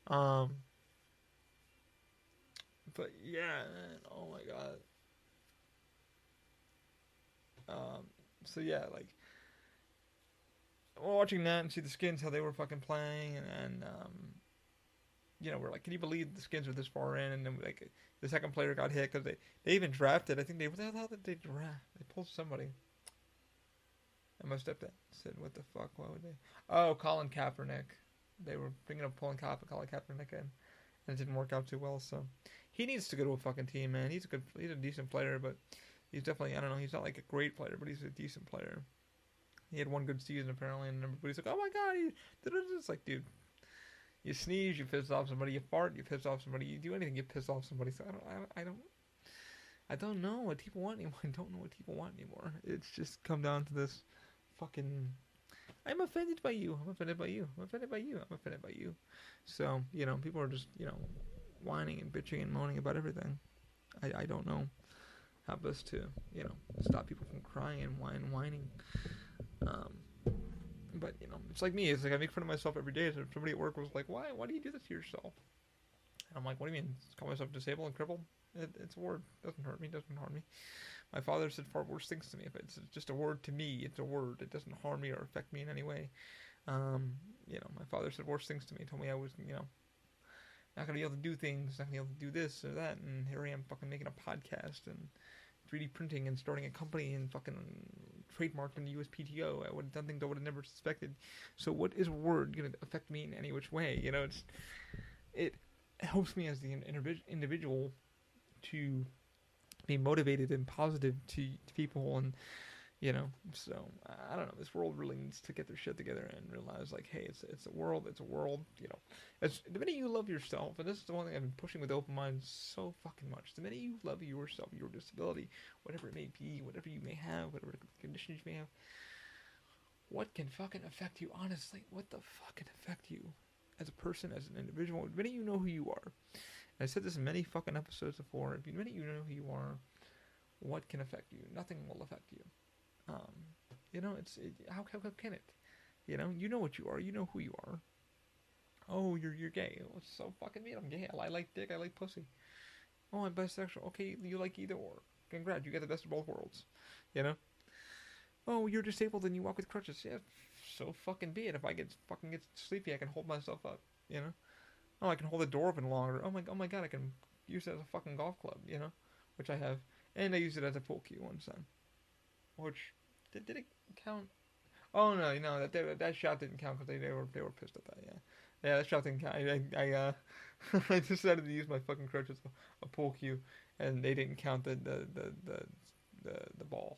But yeah, man, oh my god. So yeah, like, watching that and see the Skins, how they were fucking playing, and we're like, can you believe the Skins are this far in? And then like the second player got hit because they even drafted. I think what the hell did they draft? They pulled somebody. And my stepdad said, "What the fuck? Why would they?" Oh, Colin Kaepernick. They were bringing up Colin Kaepernick in, and it didn't work out too well. So he needs to go to a fucking team, man. He's a decent player, but he's definitely, I don't know. He's not like a great player, but he's a decent player. He had one good season apparently, and everybody's like, "Oh my god!" It's like, dude, you sneeze, you piss off somebody. You fart, you piss off somebody. You do anything, you piss off somebody. So I don't know what people want anymore. I don't know what people want anymore. It's just come down to this fucking, I'm offended by you. I'm offended by you. I'm offended by you. I'm offended by you. So, people are just, whining and bitching and moaning about everything. I don't know how best to, stop people from crying and whining. But, it's like me. It's like I make fun of myself every day. So if somebody at work was like, why do you do this to yourself? And I'm like, what do you mean? Call myself disabled and crippled? It's a word. It doesn't hurt me. It doesn't harm me. My father said far worse things to me. If it's just a word to me, it's a word. It doesn't harm me or affect me in any way. My father said worse things to me. He told me I was, not going to be able to do things, not going to be able to do this or that. And here I am fucking making a podcast and 3D printing and starting a company and fucking trademarked in the USPTO. I would have done things I would have never suspected. So what is word going to affect me in any which way? You know, it helps me as the individual to be motivated and positive to people, and you know, so I don't know. This world really needs to get their shit together and realize, like, hey, it's a world. You know, as the minute you love yourself, and this is the one thing I've been pushing with Open Mind so fucking much. The minute you love yourself, your disability, whatever it may be, whatever you may have, whatever conditions you may have, what can fucking affect you? Honestly, what the fuck can affect you as a person, as an individual? The minute you know who you are, and I said this in many fucking episodes before. The minute you know who you are, what can affect you? Nothing will affect you. You know, how can it? You know what you are. You know who you are. Oh, you're gay. Well, so fucking me. I'm gay. I like dick. I like pussy. Oh, I'm bisexual. Okay, you like either or. Congrats, you got the best of both worlds. You know. Oh, you're disabled and you walk with crutches. Yeah, so fucking be it. If I get sleepy, I can hold myself up. You know. Oh, I can hold the door open longer. Oh my god, I can use it as a fucking golf club. You know, which I have, and I used it as a pool cue one time. Which did it count? Oh no, that shot didn't count because they were pissed at that. Yeah, that shot didn't count. I decided to use my fucking crutch as a pool cue, and they didn't count the ball.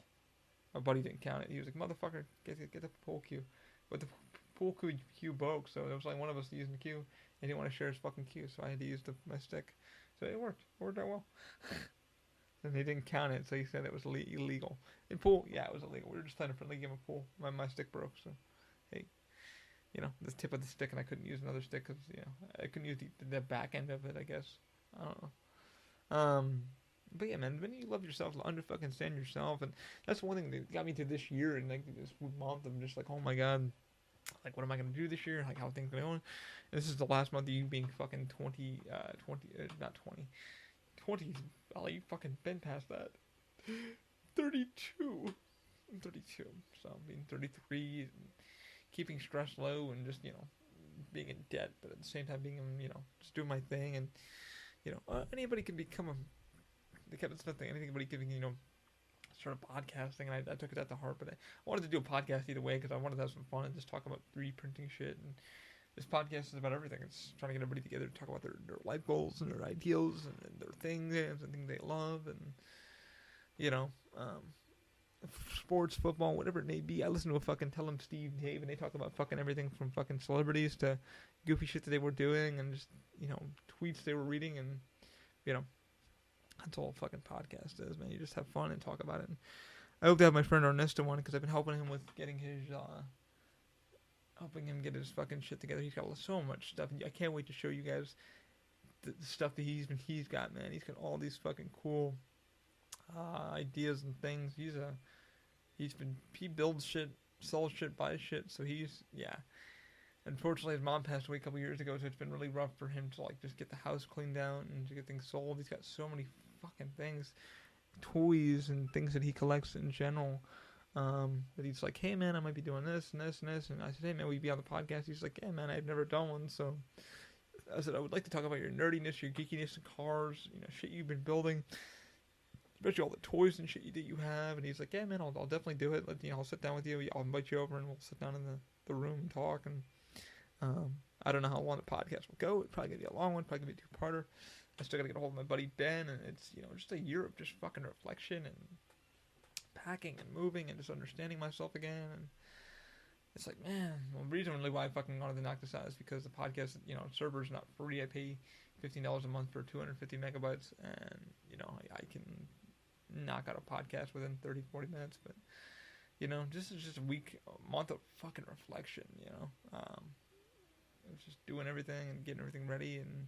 My buddy didn't count it. He was like, motherfucker, get the pool cue, but the pool cue broke, so it was like one of us using the cue, and he didn't want to share his fucking cue, so I had to use my stick. So it worked out well. And they didn't count it, so he said it was illegal. In pool, yeah, it was illegal. We were just playing a friendly game of pool. My stick broke, so hey, you know, the tip of the stick, and I couldn't use another stick because, you know, I couldn't use the back end of it, I guess. I don't know. But yeah, man, when you love yourself, understand yourself, and that's one thing that got me to this year, and like this month, I'm just like, oh my god, like, what am I gonna do this year? Like, how are things going? And this is the last month of you being fucking 20, not 20. 20s, oh, you fucking been past that. 32. I'm 32, so I'm being 33, and keeping stress low, and just, you know, being in debt, but at the same time being, you know, just doing my thing, and, you know, anybody can become it's nothing, anybody can, you know, start a podcasting, and I took it at the heart, but I wanted to do a podcast either way, because I wanted to have some fun and just talk about 3D printing shit, and this podcast is about everything. It's trying to get everybody together to talk about their life goals and their ideals and their things and things they love, and, you know, sports, football, whatever it may be. I listen to a fucking Tell 'em Steve and Dave, and they talk about fucking everything from fucking celebrities to goofy shit that they were doing, and just, you know, tweets they were reading, and, you know, that's all a fucking podcast is, man. You just have fun and talk about it. And I hope to have my friend Ernesto on, because I've been helping him with getting get his fucking shit together. He's got so much stuff, and I can't wait to show you guys the stuff that he's got, man. He's got all these fucking cool ideas and things. He builds shit, sells shit, buys shit. So unfortunately his mom passed away a couple years ago, so it's been really rough for him to, like, just get the house cleaned out and to get things sold. He's got so many fucking things, toys and things that he collects in general. That he's like, hey man, I might be doing this and this and this, and I said, hey man, will you be on the podcast? He's like, yeah man, I've never done one. So I said, I would like to talk about your nerdiness, your geekiness in cars, you know, shit you've been building, especially all the toys and shit that you have. And he's like, yeah man, I'll definitely do it. I'll sit down with you, I'll invite you over, and we'll sit down in the room and talk. And I don't know how long the podcast will go. It's probably gonna be a long one, probably gonna be a 2-parter. I still gotta get a hold of my buddy Ben, and it's, you know, just a year of just fucking reflection and packing and moving and just understanding myself again. And it's like, man, well, the reason really why I fucking wanted to knock this out is because the podcast, you know, server's not free. I pay $15 a month for 250 megabytes, and, you know, I can knock out a podcast within 30-40 minutes. But, you know, this is just a month of fucking reflection, you know. It's just doing everything and getting everything ready, and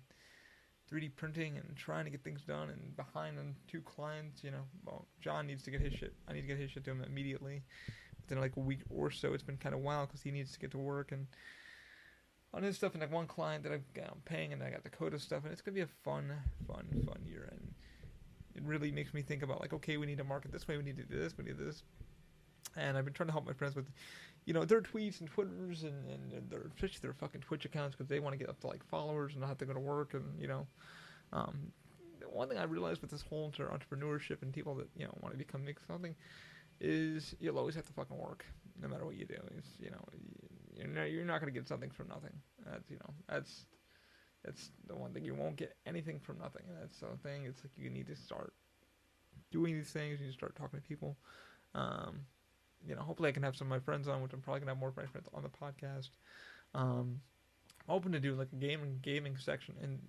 3D printing and trying to get things done, and behind on 2 clients, you know. Well, John needs to get his shit. I need to get his shit to him immediately. Within like a week or so, it's been kind of wild because he needs to get to work and on his stuff, and like one client that I'm paying, and I got the Dakota stuff, and it's gonna be a fun year. And it really makes me think about, like, okay, we need to market this way, we need to do this, we need to do this. And I've been trying to help my friends with, you know, their tweets and Twitters and especially their fucking Twitch accounts, because they want to get up to, like, followers and not have to go to work. And, you know, one thing I realized with this whole entrepreneurship and people that, you know, want to become something, is you'll always have to fucking work, no matter what you do. It's, you're not gonna get something from nothing. That's the one thing. You won't get anything from nothing. And that's the thing. It's like you need to start doing these things. You need to start talking to people. Hopefully I can have some of my friends on, which I'm probably gonna have more of my friends on the podcast. I'm hoping to do like a gaming section in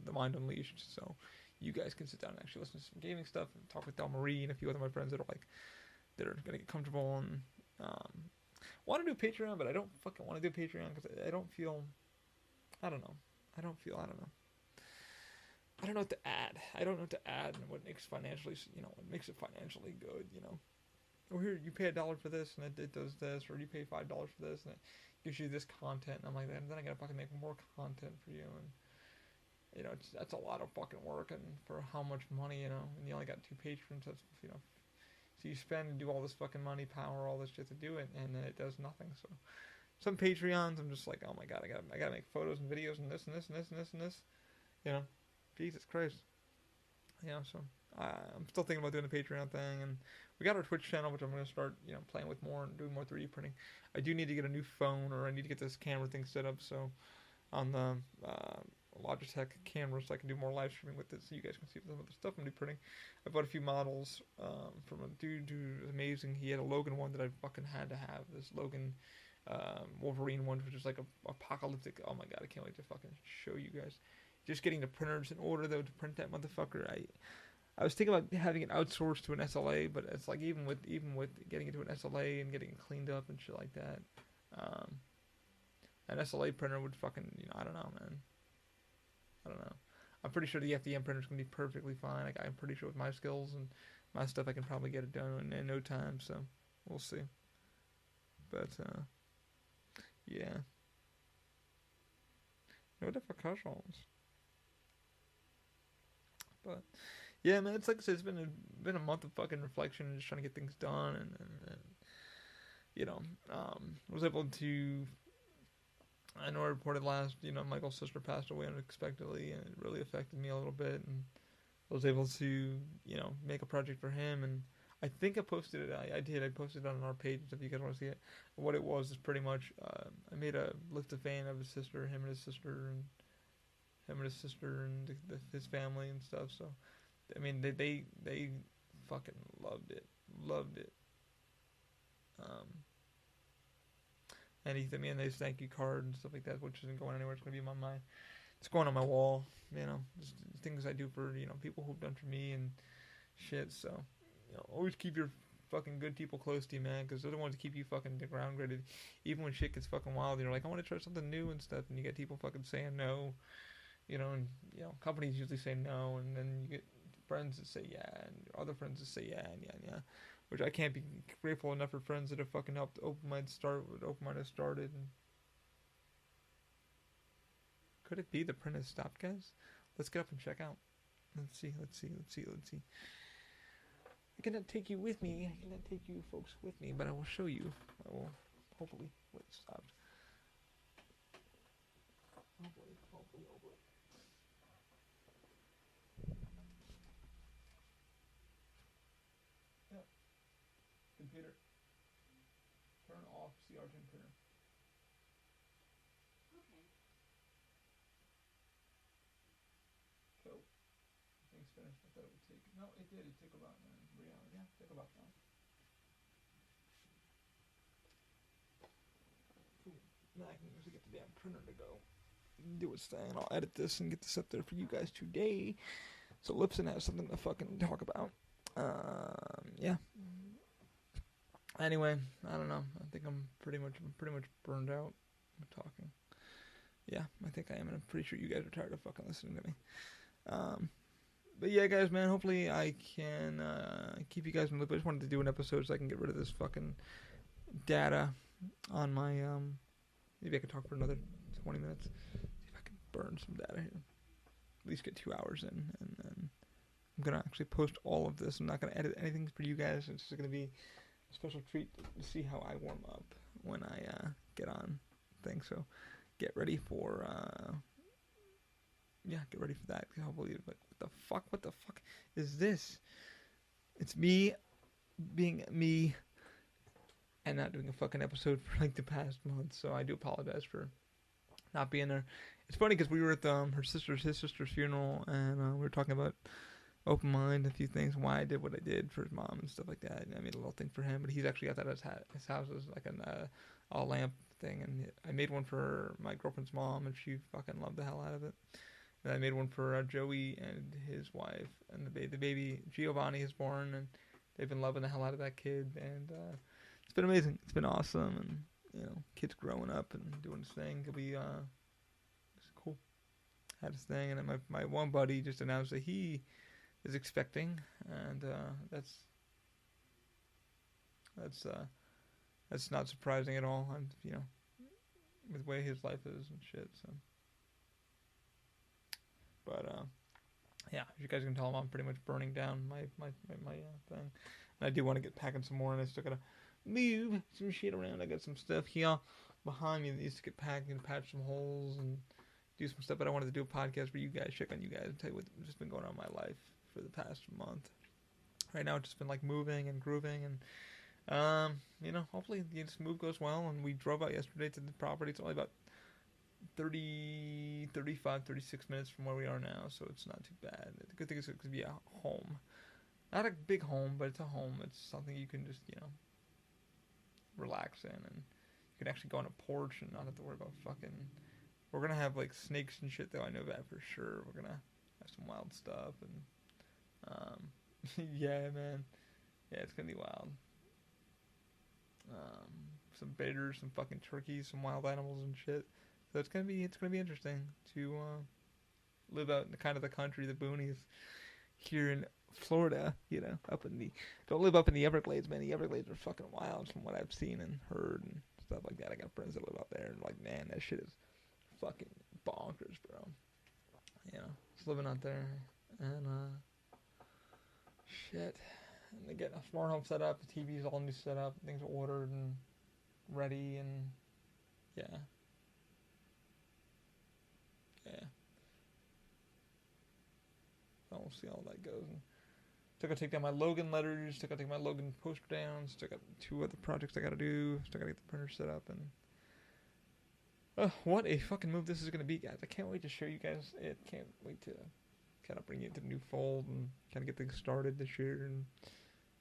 the Mind Unleashed, so you guys can sit down and actually listen to some gaming stuff and talk with Del Marie and a few other of my friends that are gonna get comfortable and want to do Patreon, but I don't fucking want to do Patreon because I don't feel. I don't know. I don't know. I don't know what to add. I don't know what to add and what makes it financially good, Oh, here, you pay $1 for this, and it does this, or you pay $5 for this, and it gives you this content, and I'm like, and then I gotta fucking make more content for you, and, that's a lot of fucking work, and for how much money, and you only got 2 patrons, that's, so you spend and do all this fucking money, power, all this shit to do it, and it does nothing, so. Some Patreons, I'm just like, oh my god, I gotta make photos and videos and this and this and this and this and this, Jesus Christ, so I'm still thinking about doing the Patreon thing, and we got our Twitch channel, which I'm gonna start, playing with more and doing more 3D printing. I do need to get a new phone, or I need to get this camera thing set up, so on the Logitech camera, so I can do more live streaming with it, so you guys can see some of the stuff I'm gonna be printing. I bought a few models from a dude who was amazing. He had a Logan one that I fucking had to have. This Logan Wolverine one, which is like a apocalyptic. Oh my god, I can't wait to fucking show you guys. Just getting the printers in order though to print that motherfucker. I was thinking about having it outsourced to an SLA, but it's like even with getting it to an SLA and getting it cleaned up and shit like that, an SLA printer would fucking I don't know, man. I don't know. I'm pretty sure the FDM printer is gonna be perfectly fine. Like I'm pretty sure with my skills and my stuff, I can probably get it done in no time. So we'll see. But yeah. What the fuck questions? But yeah, man, it's like I said, it's been a month of fucking reflection and just trying to get things done, and was able to. I know I reported last, Michael's sister passed away unexpectedly, and it really affected me a little bit, and I was able to, make a project for him, and I think I posted it. I did. I posted it on our page if you guys want to see it. What it was is pretty much I made a lift of fame of his sister, him and his sister, and his family and stuff. So, I mean, they fucking loved it. And he sent me a nice thank you card and stuff like that, which isn't going anywhere. It's gonna be on it's going on my wall. Just things I do for people who've done for me and shit. So. Always keep your fucking good people close to you, man, because they're the ones that keep you fucking downgraded. Even when shit gets fucking wild, you're like, I want to try something new and stuff, and you get people fucking saying no, and companies usually say no, and then you get friends that say yeah, and other friends that say yeah, and yeah, which I can't be grateful enough for friends that have fucking helped Open Mind has started. And could it be the print has stopped, guys? Let's get up and check out. Let's see. I cannot take you with me. I cannot take you folks with me, but I will show you. I will hopefully. Wait, it stopped. Hopefully. Yeah. Computer. Turn off CR10 printer. Okay. Cool. Thing's finished. I thought it would take. No, it did. It took about. Yeah, took about that. Cool. Now I can actually get the damn printer to go do its thing. I'll edit this and get this up there for you guys today, so Lipson has something to fucking talk about. Yeah. Anyway, I don't know. I think I'm pretty much burned out. I'm talking. Yeah, I think I am, and I'm pretty sure you guys are tired of fucking listening to me. But yeah, guys, man, hopefully I can keep you guys in the loop. I just wanted to do an episode so I can get rid of this fucking data on my, maybe I could talk for another 20 minutes. See if I can burn some data here. At least get 2 hours in, and then I'm going to actually post all of this. I'm not going to edit anything for you guys. It's just going to be a special treat to see how I warm up when I get on things. So get ready for... get ready for that. Hopefully, like, what the fuck is this? It's me being me and not doing a fucking episode for like the past month. So I do apologize for not being there. It's funny because we were at his sister's funeral, and we were talking about open mind, a few things, why I did what I did for his mom and stuff like that. And I made a little thing for him, but he's actually got that at his house as like a lamp thing, and I made one for my girlfriend's mom, and she fucking loved the hell out of it. And I made one for Joey and his wife, and the baby Giovanni is born, and they've been loving the hell out of that kid, and it's been amazing. It's been awesome, and kid's growing up and doing his thing. It'll be it's cool. Had his thing, and then my one buddy just announced that he is expecting, and that's not surprising at all. I'm with the way his life is and shit. So, but yeah, as you guys can tell, I'm pretty much burning down my thing, and I do want to get packing some more, and I still gotta move some shit around. I got some stuff here behind me that needs to get packed and patch some holes and do some stuff. But I wanted to do a podcast for you guys, check on you guys, and tell you what's just been going on in my life for the past month. Right now, it's just been like moving and grooving, and hopefully this move goes well. And we drove out yesterday to the property. It's only about 36 minutes from where we are now, so it's not too bad. The good thing is it could be a home. Not a big home, but it's a home. It's something you can just, relax in, and you can actually go on a porch and not have to worry about fucking... We're gonna have, like, snakes and shit, though, I know that for sure. We're gonna have some wild stuff, and, yeah, man. Yeah, it's gonna be wild. Some bears, some fucking turkeys, some wild animals and shit. So it's gonna be interesting to live out in the kind of the country, the boonies here in Florida. Don't live up in the Everglades, man. The Everglades are fucking wild from what I've seen and heard and stuff like that. I got friends that live out there, and like, man, that shit is fucking bonkers, bro. Just living out there, and shit. And they get a smart home set up, the TV's all new set up, things are ordered and ready, and yeah. So we'll see how that goes. And still gotta take down my Logan letters, still gotta take my Logan poster down, still got 2 other projects I gotta do, still gotta get the printer set up, and what a fucking move this is gonna be, guys. I can't wait to show you guys it. Can't wait to kind of bring it to the new fold and kind of get things started this year, and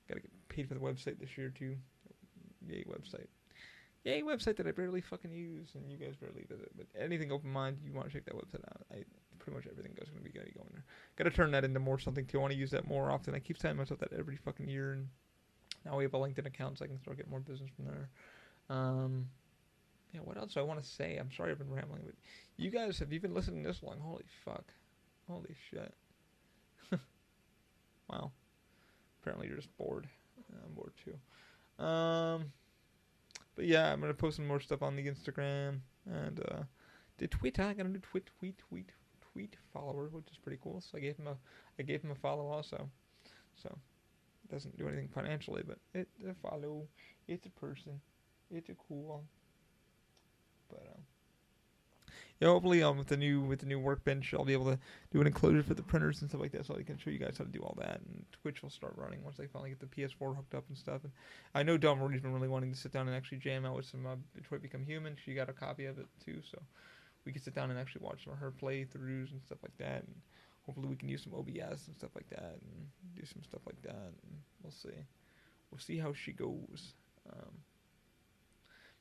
gotta get paid for the website this year too. Yay website that I barely fucking use and you guys barely visit. But anything open mind, you want to check that website out. Pretty much everything is going to be going there. Gotta turn that into more something too. I want to use that more often. I keep telling myself that every fucking year, and now we have a LinkedIn account, so I can start getting more business from there. Yeah, what else do I want to say? I'm sorry I've been rambling, but you guys, have you been listening this long? Holy fuck. Holy shit. Wow. Apparently you're just bored. I'm bored too. But yeah, I'm gonna post some more stuff on the Instagram and the Twitter. I got a new tweet follower, which is pretty cool. So I gave him a follow also. So it doesn't do anything financially, but it's a follow. It's a person. It's a cool one. But yeah, hopefully with the new workbench, I'll be able to do an enclosure for the printers and stuff like that, so I can show you guys how to do all that. And Twitch will start running once they finally get the PS4 hooked up and stuff. And I know Don Marie's been really wanting to sit down and actually jam out with some Detroit Become Human. She got a copy of it too, so we can sit down and actually watch some of her playthroughs and stuff like that. And hopefully we can use some OBS and stuff like that and do some stuff like that. And we'll see how she goes.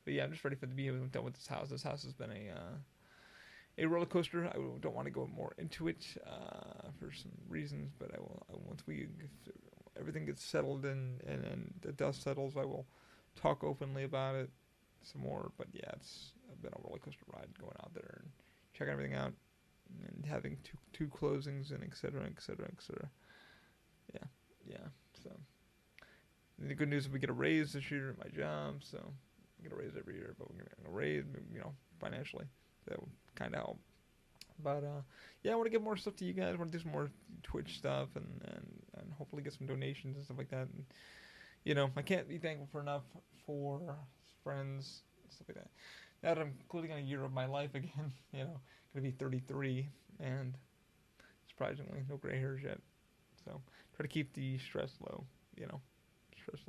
But yeah, I'm just ready for the be done with this house. This house has been a roller coaster. I don't want to go more into it for some reasons, but I will. Once everything gets settled and the dust settles, I will talk openly about it some more. But yeah, it's been a roller coaster ride going out there and checking everything out and having two closings and et cetera. Yeah. So the good news is we get a raise this year at my job. So we get a raise every year, but we're getting a raise, financially. That would kind of help. But yeah, I want to get more stuff to you guys. I want to do some more Twitch stuff and hopefully get some donations and stuff like that. And I can't be thankful for enough for friends and stuff like that. Now that I'm including on a year of my life again, gonna be 33, and surprisingly, no gray hairs yet. So try to keep the stress low.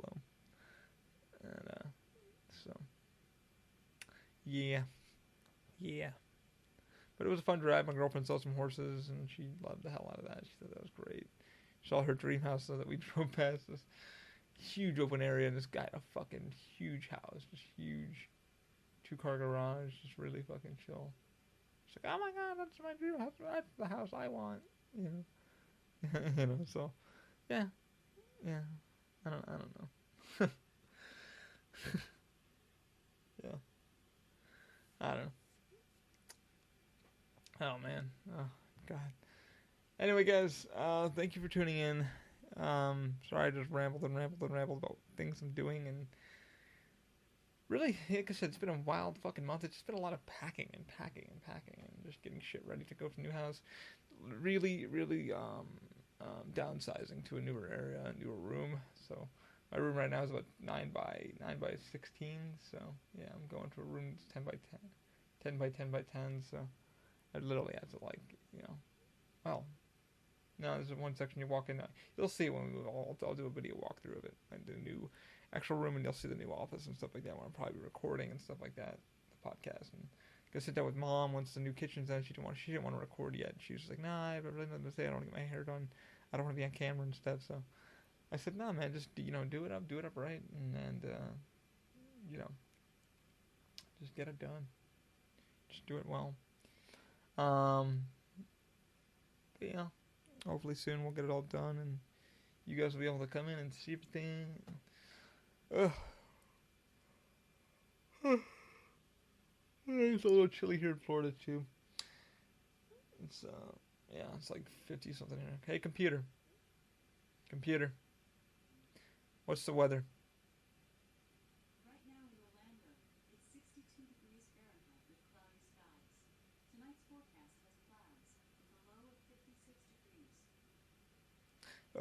low. And so yeah. But it was a fun drive. My girlfriend saw some horses, and she loved the hell out of that. She thought that was great. She saw her dream house, so that we drove past this huge open area, and this guy had a fucking huge house, just huge 2-car garage, just really fucking chill. She's like, oh my god, that's my dream house. That's the house I want. So yeah. I don't know. Yeah. I don't know. Oh man. Oh god. Anyway, guys, thank you for tuning in. Sorry I just rambled about things I'm doing, and really, like I said, it's been a wild fucking month. It's just been a lot of packing and just getting shit ready to go to the new house. Really, downsizing to a newer area, a newer room. So my room right now is about 9 by 16. So yeah, I'm going to a room that's 10 by 10 by 10. So I literally have to well, no, there's one section you walk in. You'll see it when I'll do a video walkthrough of it, and the new actual room, and you'll see the new office and stuff like that, where I'm probably recording and stuff like that, the podcast. And go sit down with Mom once the new kitchen's done. She didn't want to record yet. She was just like, nah, I have really nothing to say. I don't want to get my hair done. I don't want to be on camera and stuff. So I said, nah, man, just do it up right, and just get it done. Just do it well. But yeah, hopefully soon we'll get it all done, and you guys will be able to come in and see everything. It's a little chilly here in Florida too. It's it's like 50 something here. Hey, computer, what's the weather? Right now in Orlando, it's 62 degrees Fahrenheit with cloudy skies. Tonight's forecast has clouds with a low of 56 degrees.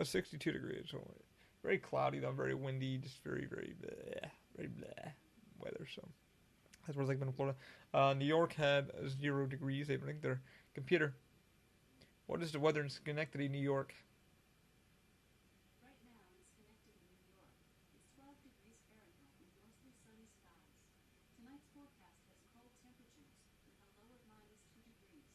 62 degrees. So very cloudy though, very windy, just very blah weather. So that's what it's like been in Florida. New York had 0 degrees. They think their computer. What is the weather in Schenectady, New York? Right now in Schenectady, New York, it's 12 degrees Fahrenheit with mostly sunny skies. Tonight's forecast has cold temperatures with a low of -2 degrees.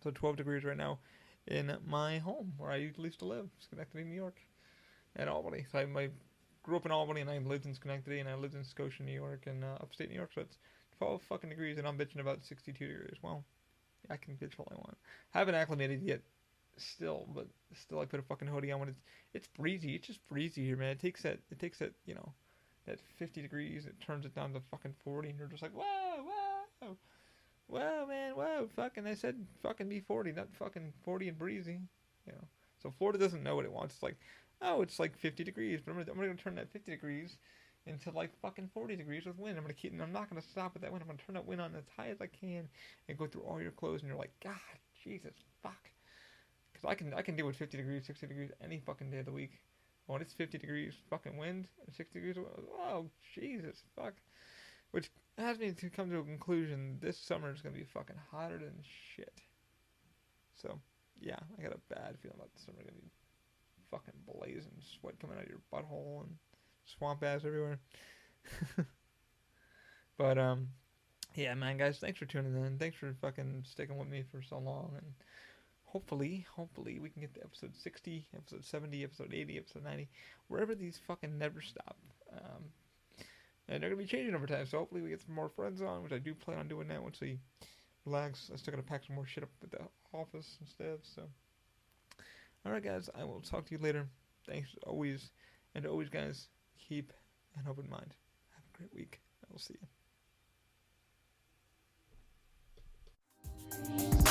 So 12 degrees right now in my home where I used to live, Schenectady, New York, and Albany. So I grew up in Albany, and I lived in Schenectady, and I lived in Scotia, New York, and upstate New York. So it's 12 fucking degrees, and I'm bitching about 62 degrees. Well, I can bitch all I want. Haven't acclimated yet, but still I put a fucking hoodie on when it's breezy. It's just breezy here, man. It takes that that 50 degrees, it turns it down to fucking 40, and you're just like, whoa, man, fucking, I said fucking be 40, not fucking 40 and breezy, So Florida doesn't know what it wants. It's like, oh, it's like 50 degrees, but I'm gonna turn that 50 degrees into like fucking 40 degrees with wind. I'm not gonna stop with that wind. I'm gonna turn that wind on as high as I can and go through all your clothes, and you're like, God, Jesus, fuck. Because I can deal with 50 degrees, 60 degrees any fucking day of the week. When it's 50 degrees fucking wind and 60 degrees, oh, Jesus, fuck. Which has me to come to a conclusion, this summer is going to be fucking hotter than shit. So, yeah, I got a bad feeling about the summer. Going to be fucking blazing, sweat coming out of your butthole and swamp ass everywhere. But, yeah, man, guys, thanks for tuning in. Thanks for fucking sticking with me for so long, and hopefully we can get to episode 60, episode 70, episode 80, episode 90, wherever these fucking never stop. And they're going to be changing over time, so hopefully we get some more friends on, which I do plan on doing that once we relax. I still got to pack some more shit up at the office and stuff, so. Alright, guys, I will talk to you later. Thanks always, and always, guys, keep an open mind. Have a great week. I will see you.